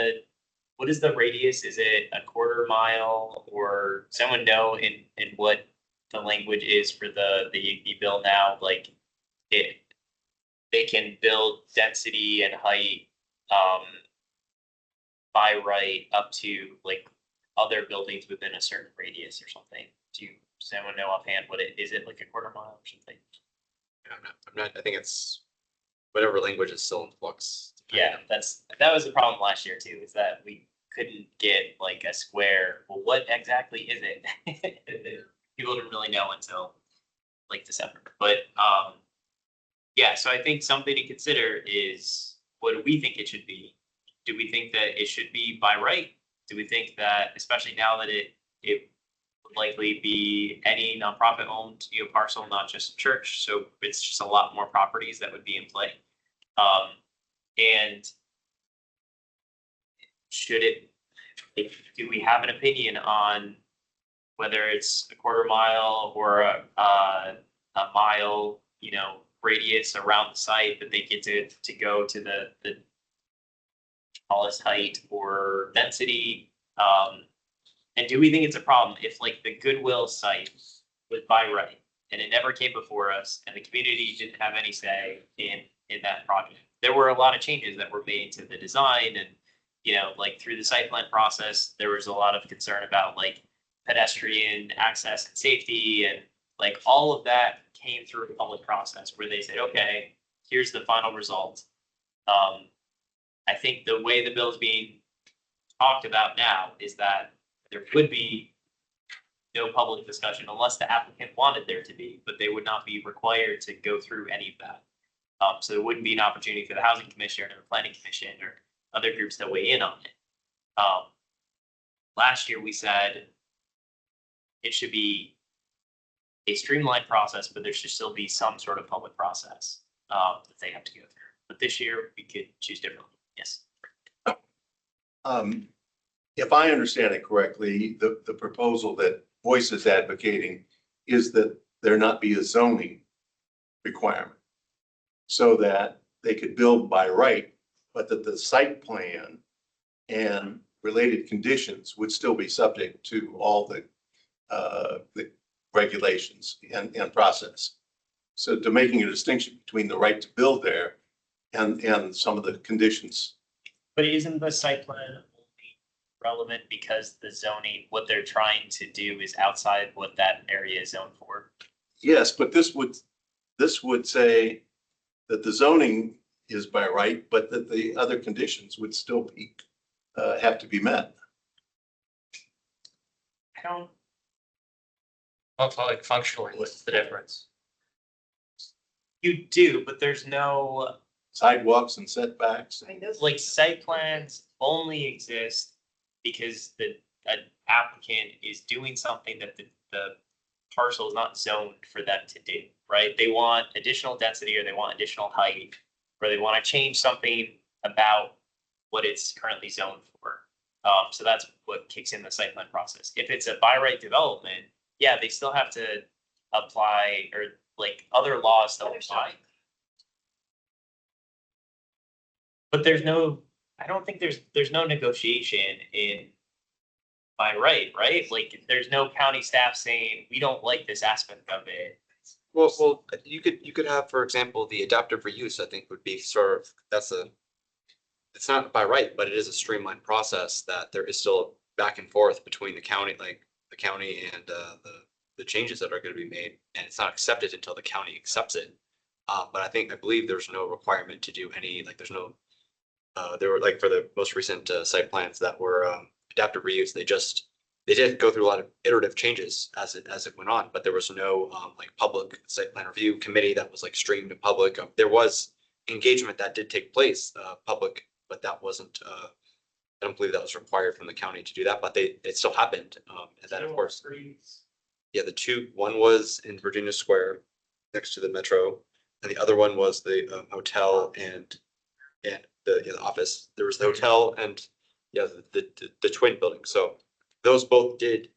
what is the radius? Is it a quarter mile or someone know in what the language is for the bill now? Like they can build density and height, by right up to like other buildings within a certain radius or something. Does anyone know offhand what it is? It like a quarter mile or something? I'm not, I think it's whatever language is still in flux. Yeah, that was the problem last year too, is that we couldn't get like a square. Well, what exactly is it? People didn't really know until like December. But yeah, so I think something to consider is what do we think it should be? Do we think that it should be by right? Do we think that, especially now that it would likely be any nonprofit owned, parcel, not just church, so it's just a lot more properties that would be in play. And should it, do we have an opinion on whether it's a quarter mile or a mile, radius around the site that they get to go to the tallest height or density? And do we think it's a problem if like the Goodwill site was by right and it never came before us and the community didn't have any say in that project? There were a lot of changes that were made to the design and, like through the site plan process, there was a lot of concern about like pedestrian access and safety and like all of that came through a public process where they said, okay, here's the final result. I think the way the bill is being talked about now is that there would be no public discussion unless the applicant wanted there to be, but they would not be required to go through any of that. So there wouldn't be an opportunity for the Housing Commission or the Planning Commission or other groups to weigh in on it. Last year we said it should be a streamlined process, but there should still be some sort of public process that they have to go through. But this year we could choose differently. Yes. If I understand it correctly, the proposal that Voice is advocating is that there not be a zoning requirement so that they could build by right, but that the site plan and related conditions would still be subject to all the regulations and process. So to making a distinction between the right to build there and some of the conditions. But isn't the site plan only relevant because the zoning, what they're trying to do is outside what that area is zoned for? Yes, but this would say that the zoning is by right, but that the other conditions would still be have to be met. I don't. Well, like functionally, what's the difference? You do, but there's no Sidewalks and setbacks. like site plans only exist because an applicant is doing something that the parcel is not zoned for them to do, right? They want additional density or they want additional height, or they want to change something about what it's currently zoned for. So that's what kicks in the site plan process. If it's a by right development, yeah, they still have to apply or like other laws still apply. But I don't think there's no negotiation in by right? Like there's no county staff saying, we don't like this aspect of it. Well, you could have, for example, the adaptive reuse, I think would be sort of, it's not by right, but it is a streamlined process that there is still back and forth between the county, and the changes that are going to be made, and it's not accepted until the county accepts it. But I believe there's no requirement to do any, there's no, there were for the most recent site plans that were adaptive reuse, they did go through a lot of iterative changes as it went on, but there was no public site plan review committee that was streamed to public. There was engagement that did take place, public, but that wasn't, I don't believe that was required from the county to do that, but it still happened. And then of course, yeah, one was in Virginia Square next to the Metro, and the other one was the hotel and the office. There was the hotel and yeah, the twin building. So those both did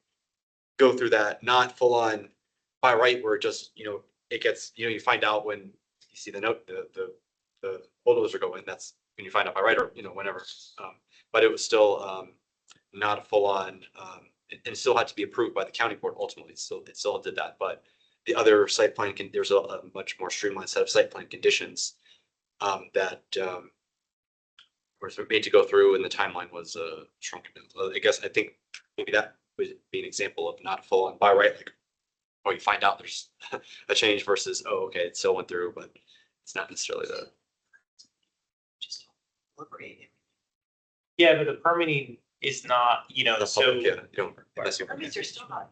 go through that, not full on by right where it just, it gets, you find out when you see the note, the photos are going, that's when you find out by right or, whenever. But it was still not a full on, and it still had to be approved by the county board ultimately. So it still did that, but the other site plan there's a much more streamlined set of site plan conditions that were sort of made to go through, and the timeline was shrunken. I guess I think maybe that would be an example of not full on by right, like, oh, you find out there's a change versus, oh, okay, it still went through, but it's not necessarily the. Just deliberating. Yeah, but the permitting is not, The so. public, yeah, you don't. unless you- Permits are still not.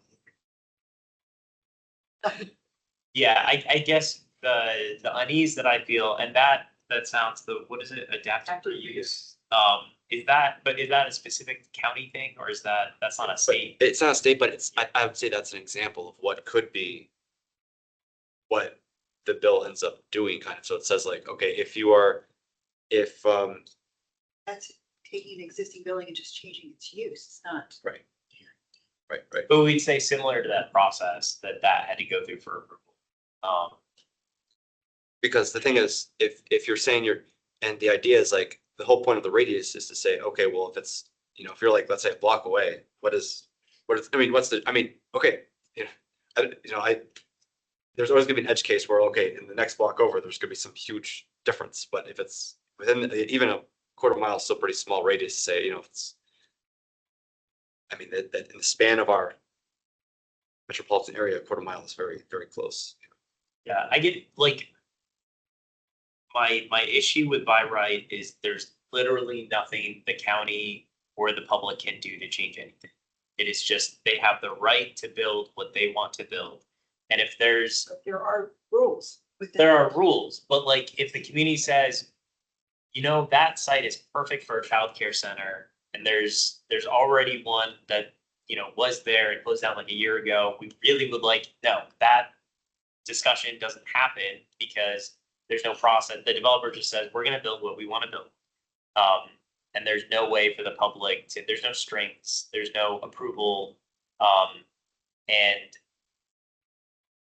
Yeah, I guess the unease that I feel, and that sounds what is it, adaptive reuse? Is that a specific county thing, or is that's not a state? It's not a state, but I would say that's an example of what could be what the bill ends up doing, kind of. So it says like, okay, if That's taking an existing building and just changing its use. It's not. right. But we'd say similar to that process that had to go through for approval. Because the thing is, if you're saying and the idea is like, the whole point of the radius is to say, okay, well, if it's, if you're like, let's say a block away, what's okay, there's always gonna be an edge case where, okay, in the next block over, there's gonna be some huge difference, but if it's within even a quarter mile, still pretty small radius, say, if it's, that in the span of our metropolitan area, a quarter mile is very, very close. Yeah, I get like my issue with by right is there's literally nothing the county or the public can do to change anything. It is just they have the right to build what they want to build. And if there are rules. There are rules, but like if the community says, that site is perfect for a childcare center, and there's already one that was there and closed down like a year ago, we really would that discussion doesn't happen because there's no process. The developer just says, we're going to build what we want to build. And there's no way for the public there's no strings, there's no approval. And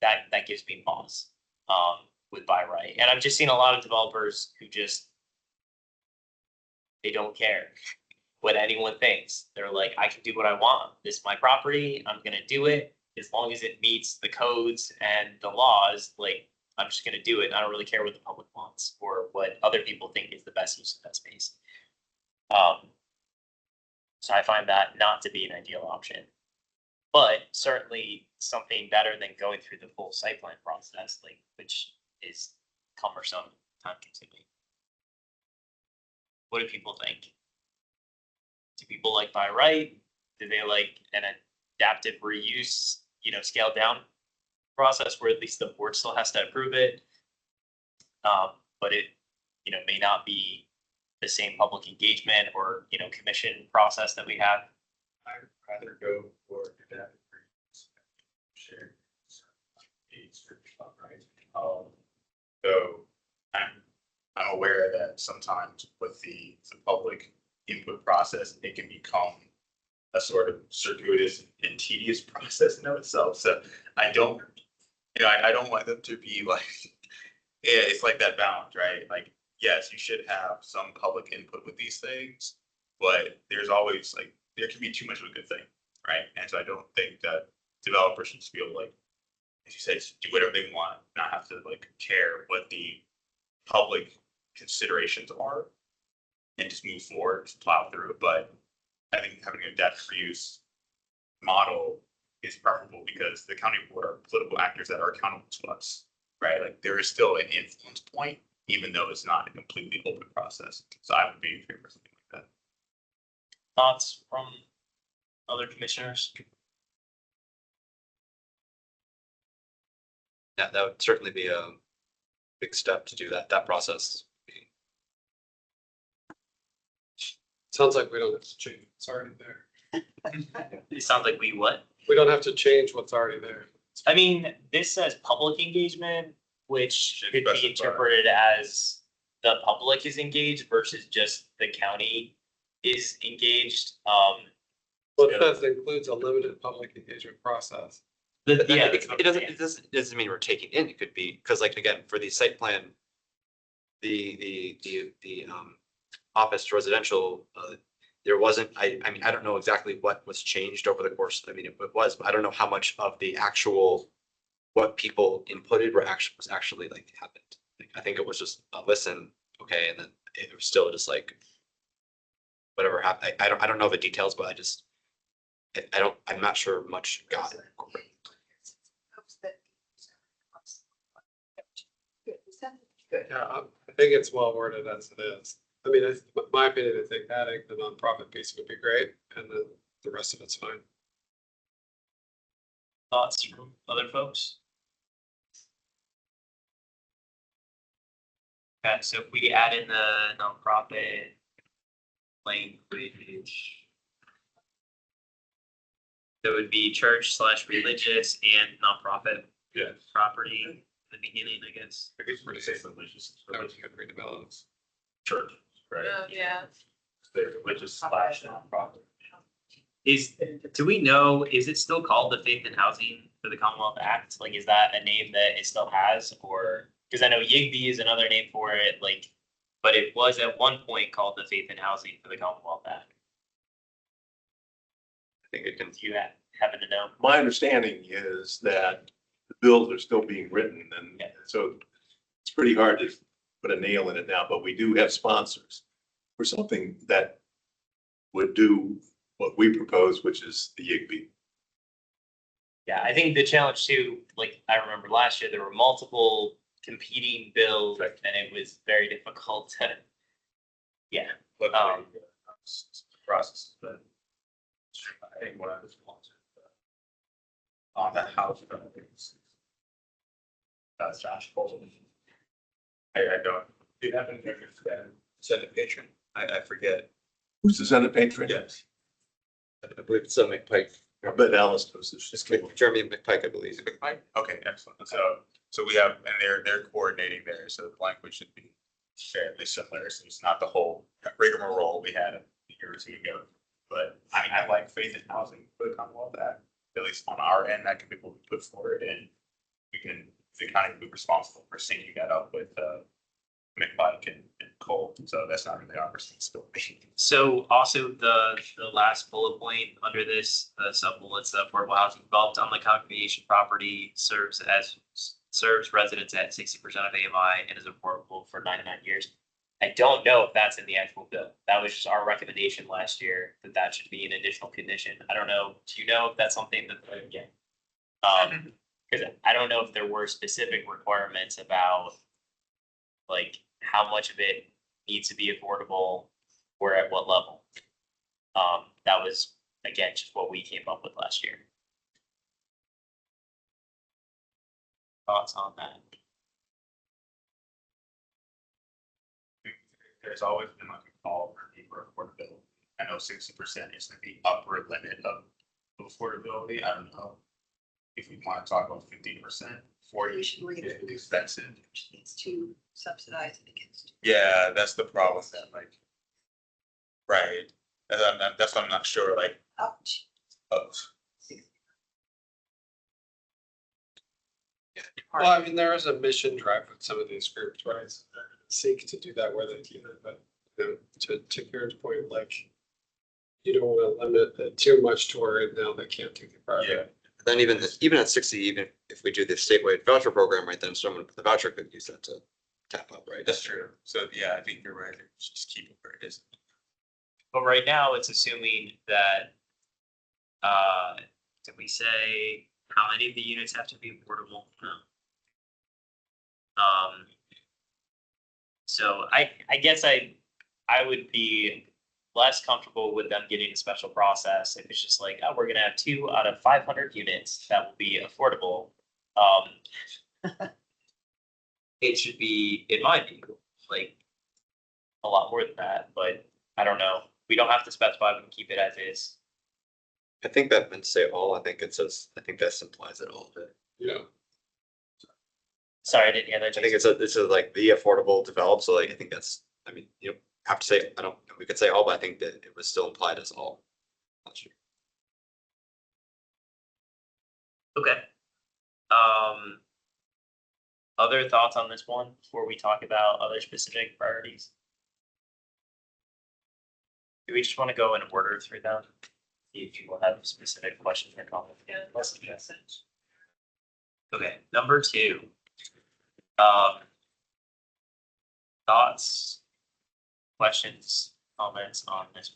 that gives me pause with by right. And I've just seen a lot of developers who they don't care what anyone thinks. They're like, I can do what I want. This is my property. I'm going to do it as long as it meets the codes and the laws. Like, I'm just going to do it. I don't really care what the public wants or what other people think is the best use of that space. So I find that not to be an ideal option, but certainly something better than going through the full site plan process, which is cumbersome, time consuming. What do people think? Do people like by right? Do they like an adaptive reuse, scaled down process where at least the board still has to approve it? But it, may not be the same public engagement or, commission process that we have. I'd rather go for adaptive reuse. Shared. Right. So I'm aware that sometimes with the public input process, it can become a sort of circuitous and tedious process in of itself. So I don't want them to be like, yeah, it's like that balance, right? Like, yes, you should have some public input with these things, but there's always there can be too much of a good thing, right? And so I don't think that developers should just feel like, as you said, do whatever they want, not have to care what the public considerations are, and just move forward, just plow through. But I think having an adaptive reuse model is preferable because the county board are political actors that are accountable to us, right? There is still an influence point, even though it's not a completely open process. So I would be in favor of something like that. Thoughts from other commissioners? Yeah, that would certainly be a big step to do that process. Sounds like we don't have to change what's already there. It sounds like we what? We don't have to change what's already there. I mean, this says public engagement, which could be specify. interpreted as the public is engaged versus just the county is engaged, Well, it says includes a limited public engagement process. yeah. It doesn't mean we're taking in, it could be, because like, again, for the site plan, the office residential, there wasn't, I mean, I don't know exactly what was changed over the course, I mean, it was, but I don't know how much of the actual, what people inputted was actually like happened. Like, I think it was just a listen, okay, and then it was still just like whatever happened. I don't know the details, but I'm not sure much got it. Good. Yeah, I think it's well worded as it is. I mean, my opinion, I think adding the nonprofit piece would be great, and then the rest of it's fine. Thoughts from other folks? Okay, so if we add in the nonprofit language, there would be church/religious and nonprofit Yeah. property in the beginning, I guess. I guess we're to say religious. I would think redevelopments. Church, right? Oh, yeah. Say religious / nonprofit. Do we know, is it still called the Faith and Housing for the Commonwealth Act? Like, is that a name that it still has, or, because I know Yigby is another name for it, like, but it was at one point called the Faith and Housing for the Commonwealth Act. I think it can, Do you happen to know? My understanding is that the bills are still being written, and Yeah. so it's pretty hard to put a nail in it now, but we do have sponsors for something that would do what we propose, which is the Yigby. Yeah, I think the challenge too, like, I remember last year, there were multiple competing bills, Right. and it was very difficult to, yeah. But process, but I think what I was wanting on the house. That's Josh Bolton. I don't, do you have any pictures of that? Senate patron, I forget. Who's the Senate patron? Yes. I believe it's McPike. I bet Alice knows this. It's Jeremy McPike, I believe. McPike? Okay, excellent. So we have, and they're coordinating there, so the language should be fairly similar. So it's not the whole rigmarole we had a year or two ago. But I mean, I like Faith in Housing for the Commonwealth Act, at least on our end, that can be what we put forward, and we can, the county can be responsible for syncing that up with McPike and Cole, so that's not really our responsibility. So also the last bullet point under this, the sub bullets, the affordable housing developed on the congregation property serves residents at 60% of AMI and is affordable for 99 years. I don't know if that's in the actual bill. That was just our recommendation last year, that should be an additional condition. I don't know, do you know if that's something that, again? Because I don't know if there were specific requirements about like how much of it needs to be affordable or at what level. That was, again, just what we came up with last year. Thoughts on that? There's always been like a call for affordability. I know 60% is like the upper limit of affordability. I don't know if we want to talk about 15%, 40 We should read it. is expensive. It's too subsidized and against. Yeah, that's the problem. That like, right. That's what I'm not sure. Like, Ouch. of Well, I mean, there is a mission drive with some of these groups, right? Seek to do that where they can, but to Karen's point, like, you don't want to limit it too much to where now they can't do the project. yeah. Then even at 60, even if we do the statewide voucher program, right, then someone with the voucher could use that to tap up, right? That's true. So yeah, I think you're right. Just keep it where it is. But right now, it's assuming that, did we say how many of the units have to be affordable? No. So I guess I would be less comfortable with them getting a special process if it's just like, oh, we're gonna have 2 out of 500 units that will be affordable. It should be, in my view, like a lot more than that, but I don't know. We don't have to specify, we can keep it as is. I think that meant to say all, I think it says, I think that simplifies it all. Yeah. Sorry, I didn't hear that. I think it's a like the affordable developed, so like, I think that's, I mean, have to say, I don't, we could say all, but I think that it was still implied as all. Not sure. Okay. Other thoughts on this one before we talk about other specific priorities? Do we just want to go in order through them? See if you will have specific questions or comments. Yeah. Okay, number 2. Thoughts, questions, comments on this?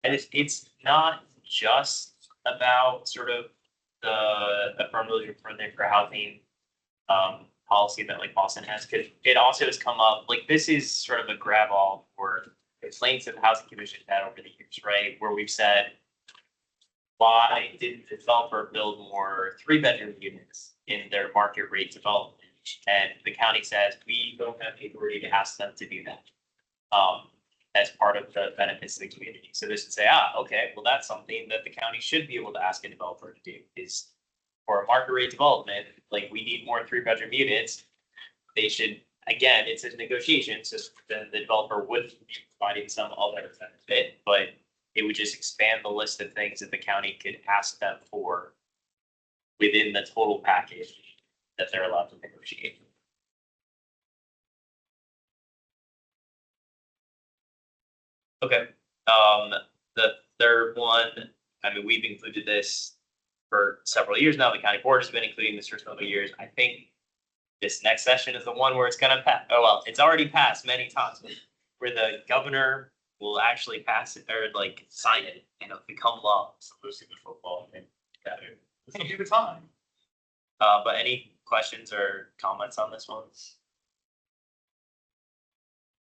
And it's not just about sort of the affirmative for housing policy that like Boston has, because it also has come up, like this is sort of a grab all for complaints that the housing commission had over the years, right? Where we've said, why didn't the developer build more 3-bedroom units in their market rate development? And the county says, we don't have the authority to ask them to do that. As part of the benefits of the community. So this would say, okay, well, that's something that the county should be able to ask a developer to do, is for a market rate development, like we need more 3-bedroom units. They should, again, it's a negotiation, so then the developer would be providing some other benefit, but it would just expand the list of things that the county could ask them for within the total package that they're allowed to negotiate. Okay, the third one, I mean, we've included this for several years now. The county board has been including this for several years. I think this next session is the one where it's gonna pass. Oh, well, it's already passed many times, where the governor will actually pass it or like sign it and it'll become law. So losing the football and it's gonna be the time. But any questions or comments on this one?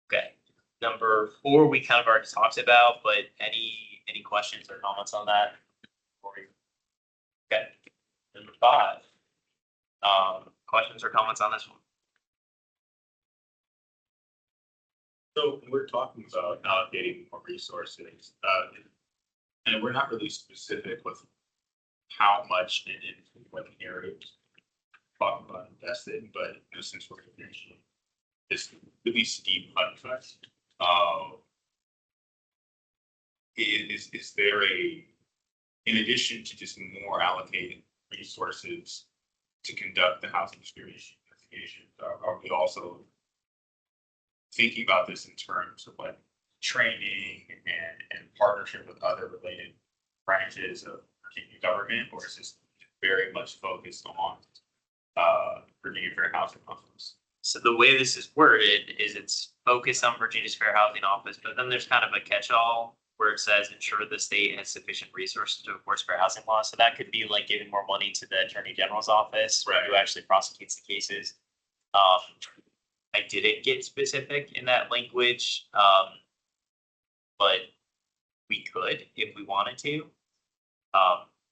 Okay. Number 4, we kind of already talked about, but any questions or comments on that? Okay. Number 5. Questions or comments on this one? So we're talking about allocating more resources, and we're not really specific with how much and in what areas talking about investing, but since we're finishing this really steep cut, is there in addition to just more allocated resources to conduct the housing discrimination investigation, are we also thinking about this in terms of like training and partnership with other related branches of Virginia government, or is this very much focused on Virginia Fair Housing Office? So the way this is worded is it's focused on Virginia's Fair Housing Office, but then there's kind of a catch-all where it says ensure the state has sufficient resources to enforce fair housing laws. So that could be like giving more money to the Attorney General's office, Right, who actually prosecutes the cases. I didn't get specific in that language, but we could if we wanted to.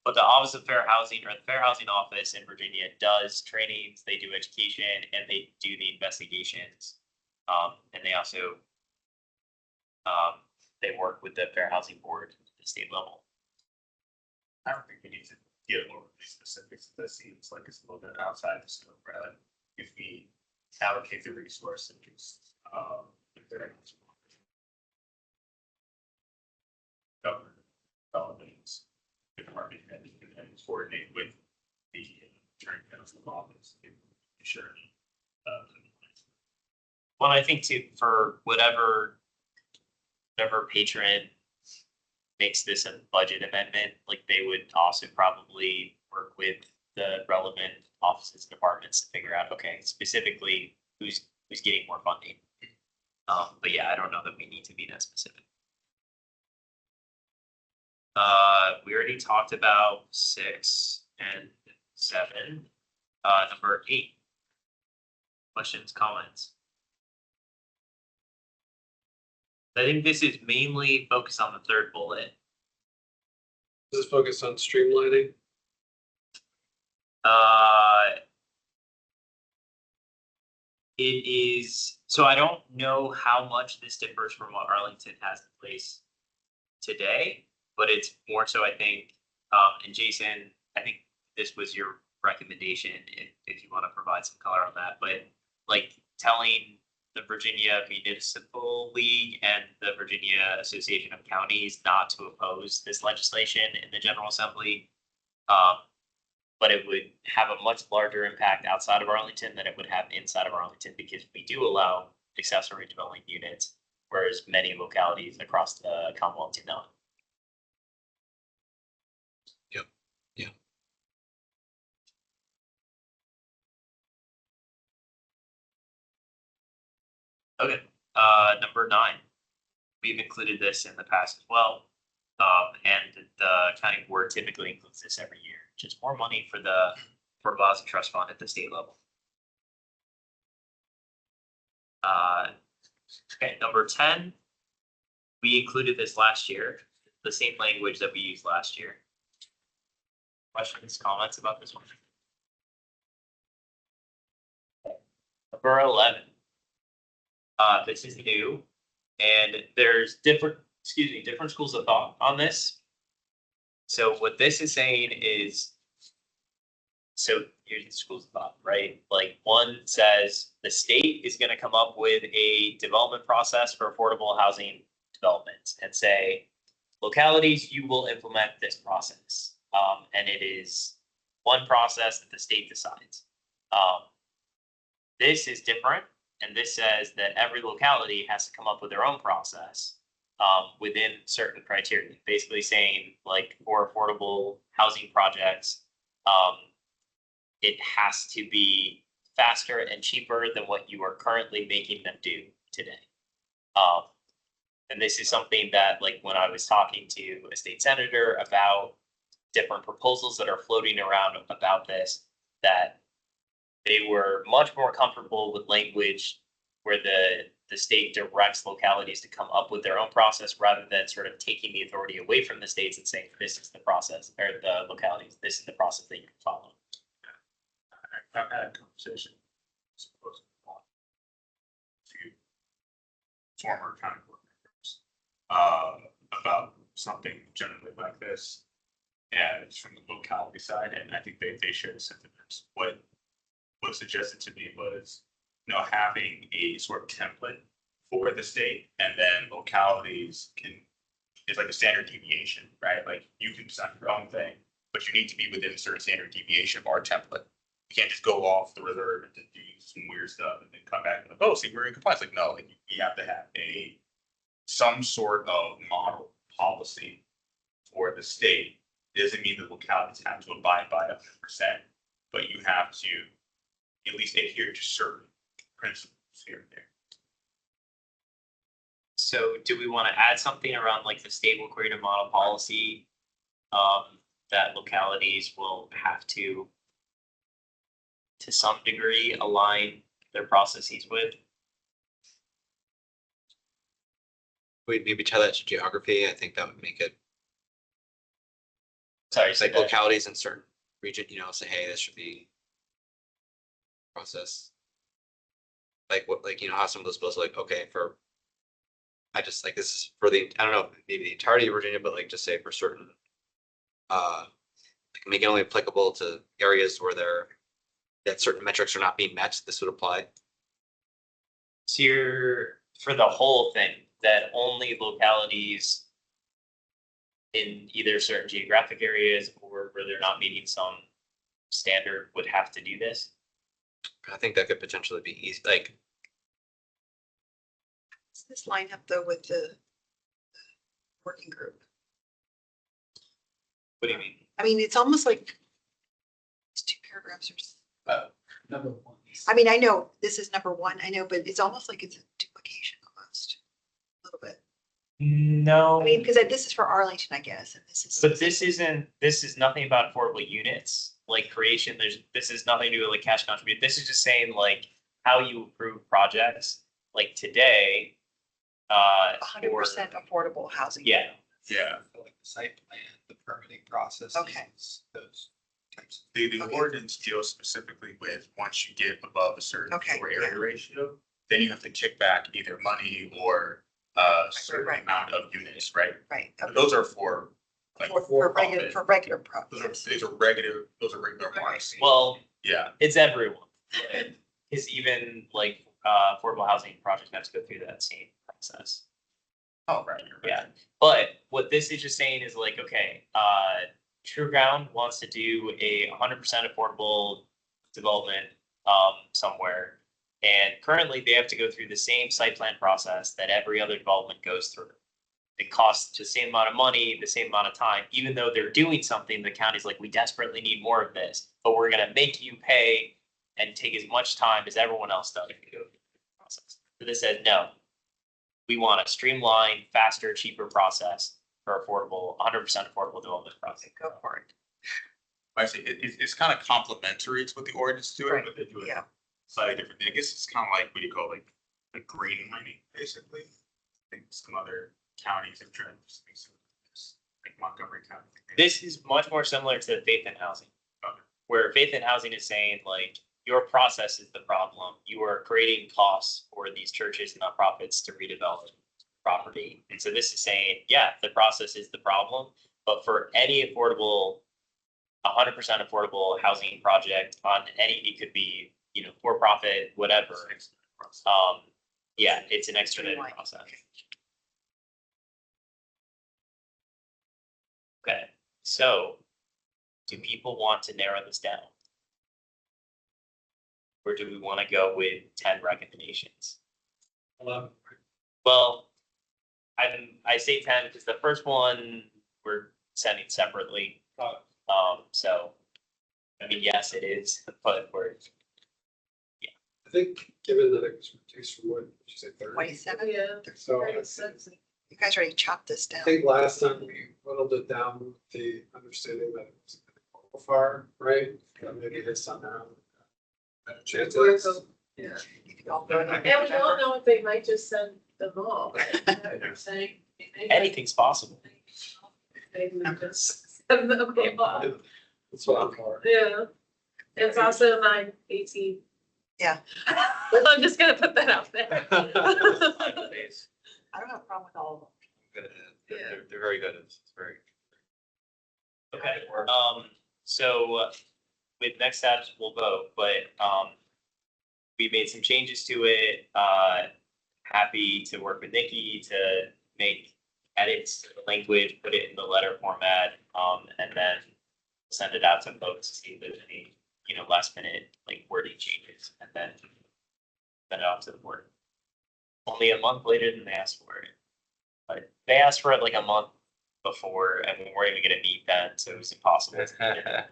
But the Office of Fair Housing, or the Fair Housing Office in Virginia, does trainings, they do education, and they do the investigations. And they also they work with the Fair Housing Board at the state level. I don't think we need to get more specifics. This seems like it's a little bit outside the scope, rather if we allocate the resources, government developments, department and coordinate with the Attorney General's office to ensure. Well, I think too, for whatever patron makes this a budget amendment, like they would also probably work with the relevant offices, departments to figure out, okay, specifically who's getting more funding. But yeah, I don't know that we need to be that specific. We already talked about 6 and 7. Number 8. Questions, comments? I think this is mainly focused on the 3rd bullet. This is focused on streamlining. It is, so I don't know how much this differs from what Arlington has in place today, but it's more so, I think, and Jason, I think this was your recommendation, if you want to provide some color on that, but like telling the Virginia Municipal League and the Virginia Association of Counties not to oppose this legislation in the General Assembly. But it would have a much larger impact outside of Arlington than it would have inside of Arlington, because we do allow accessory dwelling units, whereas many localities across the Commonwealth do not. Okay, number 9. We've included this in the past as well. And the county board typically includes this every year, just more money for the Affordable Housing Trust Fund at the state level. Okay, number 10. We included this last year, the same language that we used last year. Questions, comments about this one? Number 11. This is new, and there's different schools of thought on this. So what this is saying is, so here's the schools of thought, right? Like, one says the state is going to come up with a development process for affordable housing development and say, localities, you will implement this process. And it is one process that the state decides. This is different. And this says that every locality has to come up with their own process within certain criteria. Basically saying, like, for affordable housing projects, it has to be faster and cheaper than what you are currently making them do today. And this is something that, like, when I was talking to a state senator about different proposals that are floating around about this, that they were much more comfortable with language where the state directs localities to come up with their own process, rather than sort of taking the authority away from the states and saying, this is the process, or the localities, this is the process that you can follow. I've had a conversation supposedly to former county board members about something generally like this. And it's from the locality side, and I think they share the sentiments. What was suggested to me was, you know, having a sort of template for the state, and then localities can, it's like a standard deviation, right? Like, you can decide your own thing, but you need to be within a certain standard deviation of our template. You can't just go off the reserve and just do some weird stuff and then come back and like, oh, see, we're in compliance. Like, no, like, you have to have some sort of model policy for the state. It doesn't mean that localities have to abide by 100%, but you have to at least adhere to certain principles here and there. So do we want to add something around, like, the state will create a model policy that localities will have to some degree align their processes with? We maybe tie that to geography. I think that would make it. Sorry, It's like localities in certain region, you know, say, hey, this should be process. Like what, like, you know, how some of those bills are like, okay, for, I just like this for the, I don't know, maybe the entirety of Virginia, but like, just say for certain, make it only applicable to areas where that certain metrics are not being met, this would apply. So you're, for the whole thing, that only localities in either certain geographic areas or where they're not meeting some standard would have to do this? I think that could potentially be easy, like. Does this line up though with the working group? What do you mean? I mean, it's almost like these 2 paragraphs are. Number 1. I mean, I know this is number 1, I know, but it's almost like it's a duplication almost, a little bit. No. I mean, because this is for Arlington, I guess, and this is. But this is nothing about affordable units, like creation, this is nothing to do with like cash contribution. This is just saying, like, how you approve projects, like today. 100% affordable housing. Yeah. Yeah. Like the site plan, the permitting process. Okay. Those. The Okay. ordinance deals specifically with once you get above a certain Okay, floor area yeah. ratio, then you have to kick back either money or a certain Right. amount of units, right? Right. But those are for like For regular, profit. for regular Those profits. are regular ones. Well, Yeah, it's everyone. Because even like affordable housing projects have to go through that same process. oh, right. Yeah, but what this is just saying is like, okay, True Ground wants to do a 100% affordable development somewhere. And currently they have to go through the same site plan process that every other development goes through. It costs the same amount of money, the same amount of time, even though they're doing something, the county's like, we desperately need more of this, but we're gonna make you pay and take as much time as everyone else does to go through the process. So this says, no, we want a streamlined, faster, cheaper process for affordable, 100% affordable development process. Go for it. I say it's kind of complementary to what the ordinance do, Right, but they do it yeah. slightly different. I guess it's kind of like what you call like green money, basically. I think some other counties have tried to do some of this, like Montgomery County. This is much more similar to Faith in Housing. Okay. Where Faith in Housing is saying like, your process is the problem. You are creating costs for these churches and nonprofits to redevelop property. And so this is saying, yeah, the process is the problem, but for any affordable, 100% affordable housing project on any, it could be, you know, for profit, whatever. Yeah, it's an expedited Streamlined. process. Okay, so do people want to narrow this down? Or do we want to go with 10 recommendations? Well, I say 10 because the first one we're sending separately. So, I mean, yes, it is, but we're, I think, given that expertise from what, you say 30? 27? Yeah. So You guys already chopped this I down. think last time we whittled it down with the understanding that it was a far, right? Maybe this time around. Better chances. Yeah. You could all vote on it. And we don't know if they might just send them all. They're saying. anything's possible. They might just send them all. That's what I'm for. Yeah. It's also 9/18. Yeah. I'm just gonna put that out there. I don't have a problem with all of them. They're very good. It's very. Okay, so with next steps, we'll vote, but we made some changes to it. Happy to work with Nikki to make edits to the language, put it in the letter format, and then send it out to folks to see if there's any, you know, last minute like wording changes, and then send it out to the board. Only a month later than they asked for it. But they asked for it like a month before, and we weren't even gonna meet then, so it was impossible to meet it.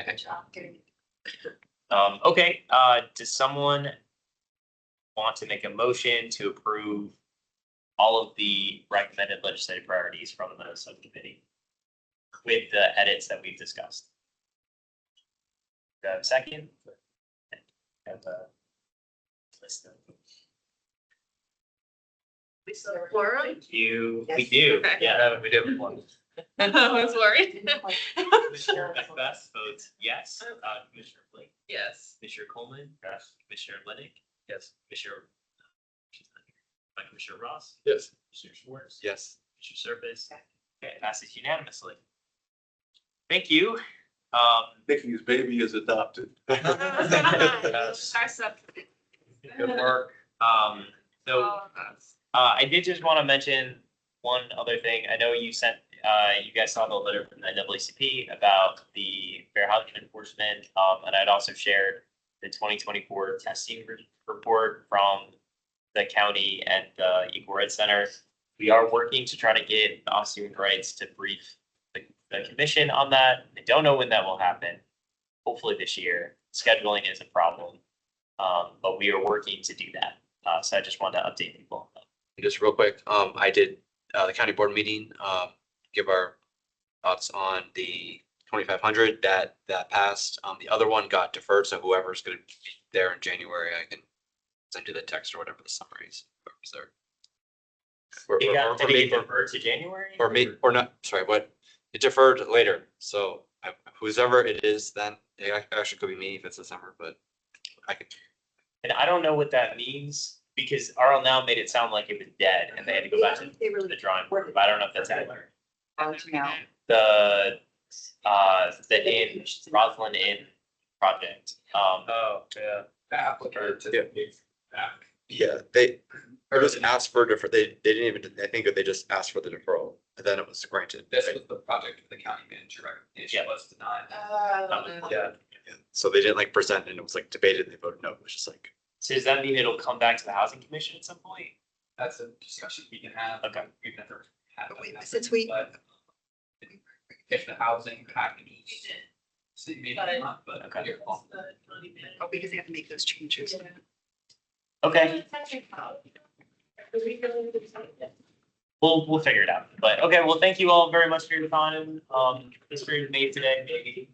Good job getting it. Okay, does someone want to make a motion to approve all of the recommended legislative priorities from the subcommittee with the edits that we've discussed? Do I have a second? Have a list of We still have quorum? you, we Yes. do, Okay. yeah. We do one. I was worried. Commissioner Macbeth votes yes, Commissioner Blake, Yes. Commissioner Coleman, yes, Commissioner Lennick, yes, Commissioner. Commissioner Ross, Yes. Commissioner Schwartz. Yes. Commissioner Service. Okay, it passes unanimously. Thank you. Nikki's baby is adopted. Our subcommittee. Good work. So I did just want to mention one other thing. I know you sent, you guys saw the letter from the NAACP about the fair housing enforcement. And I'd also shared the 2024 testing report from the county and the Equal Rights Center. We are working to try to get the Office of Human Rights to brief the commission on that. I don't know when that will happen. Hopefully this year. Scheduling is a problem, but we are working to do that. So I just wanted to update people. Just real quick, I did the county board meeting, give our thoughts on the 2,500 that passed. The other one got deferred, so whoever's going to be there in January, I can send you the text or whatever the summary is. Whoever's there. Did it get deferred to January? Or not, sorry, what, it deferred later, so whoever it is, then it actually could be me if it's December, but I can. And I don't know what that means because RL Now made it sound like it was dead and they had to go back to They really. the drawing board, but I don't know if that's accurate. Now. The Inn, Roslyn Inn project, Oh, yeah. The applicant to Yeah. be back. Yeah, they just asked for defer. They didn't even. I think they just asked for the deferral, and then it was granted. This was the project the county manager recommendation Yeah. was denied. yeah. Yeah. So they didn't like present, and it was like debated. And they voted no. It was just like So does that mean it'll come back to the housing commission at some point? That's a discussion we can have. Okay. We've never had. But that wait, happen, since we- but If the housing package. So maybe not, but. Okay. you're welcome. Oh, because they have to make those changes. Okay, we'll figure it out. But okay, well, thank you all very much for your time. History was made today, maybe.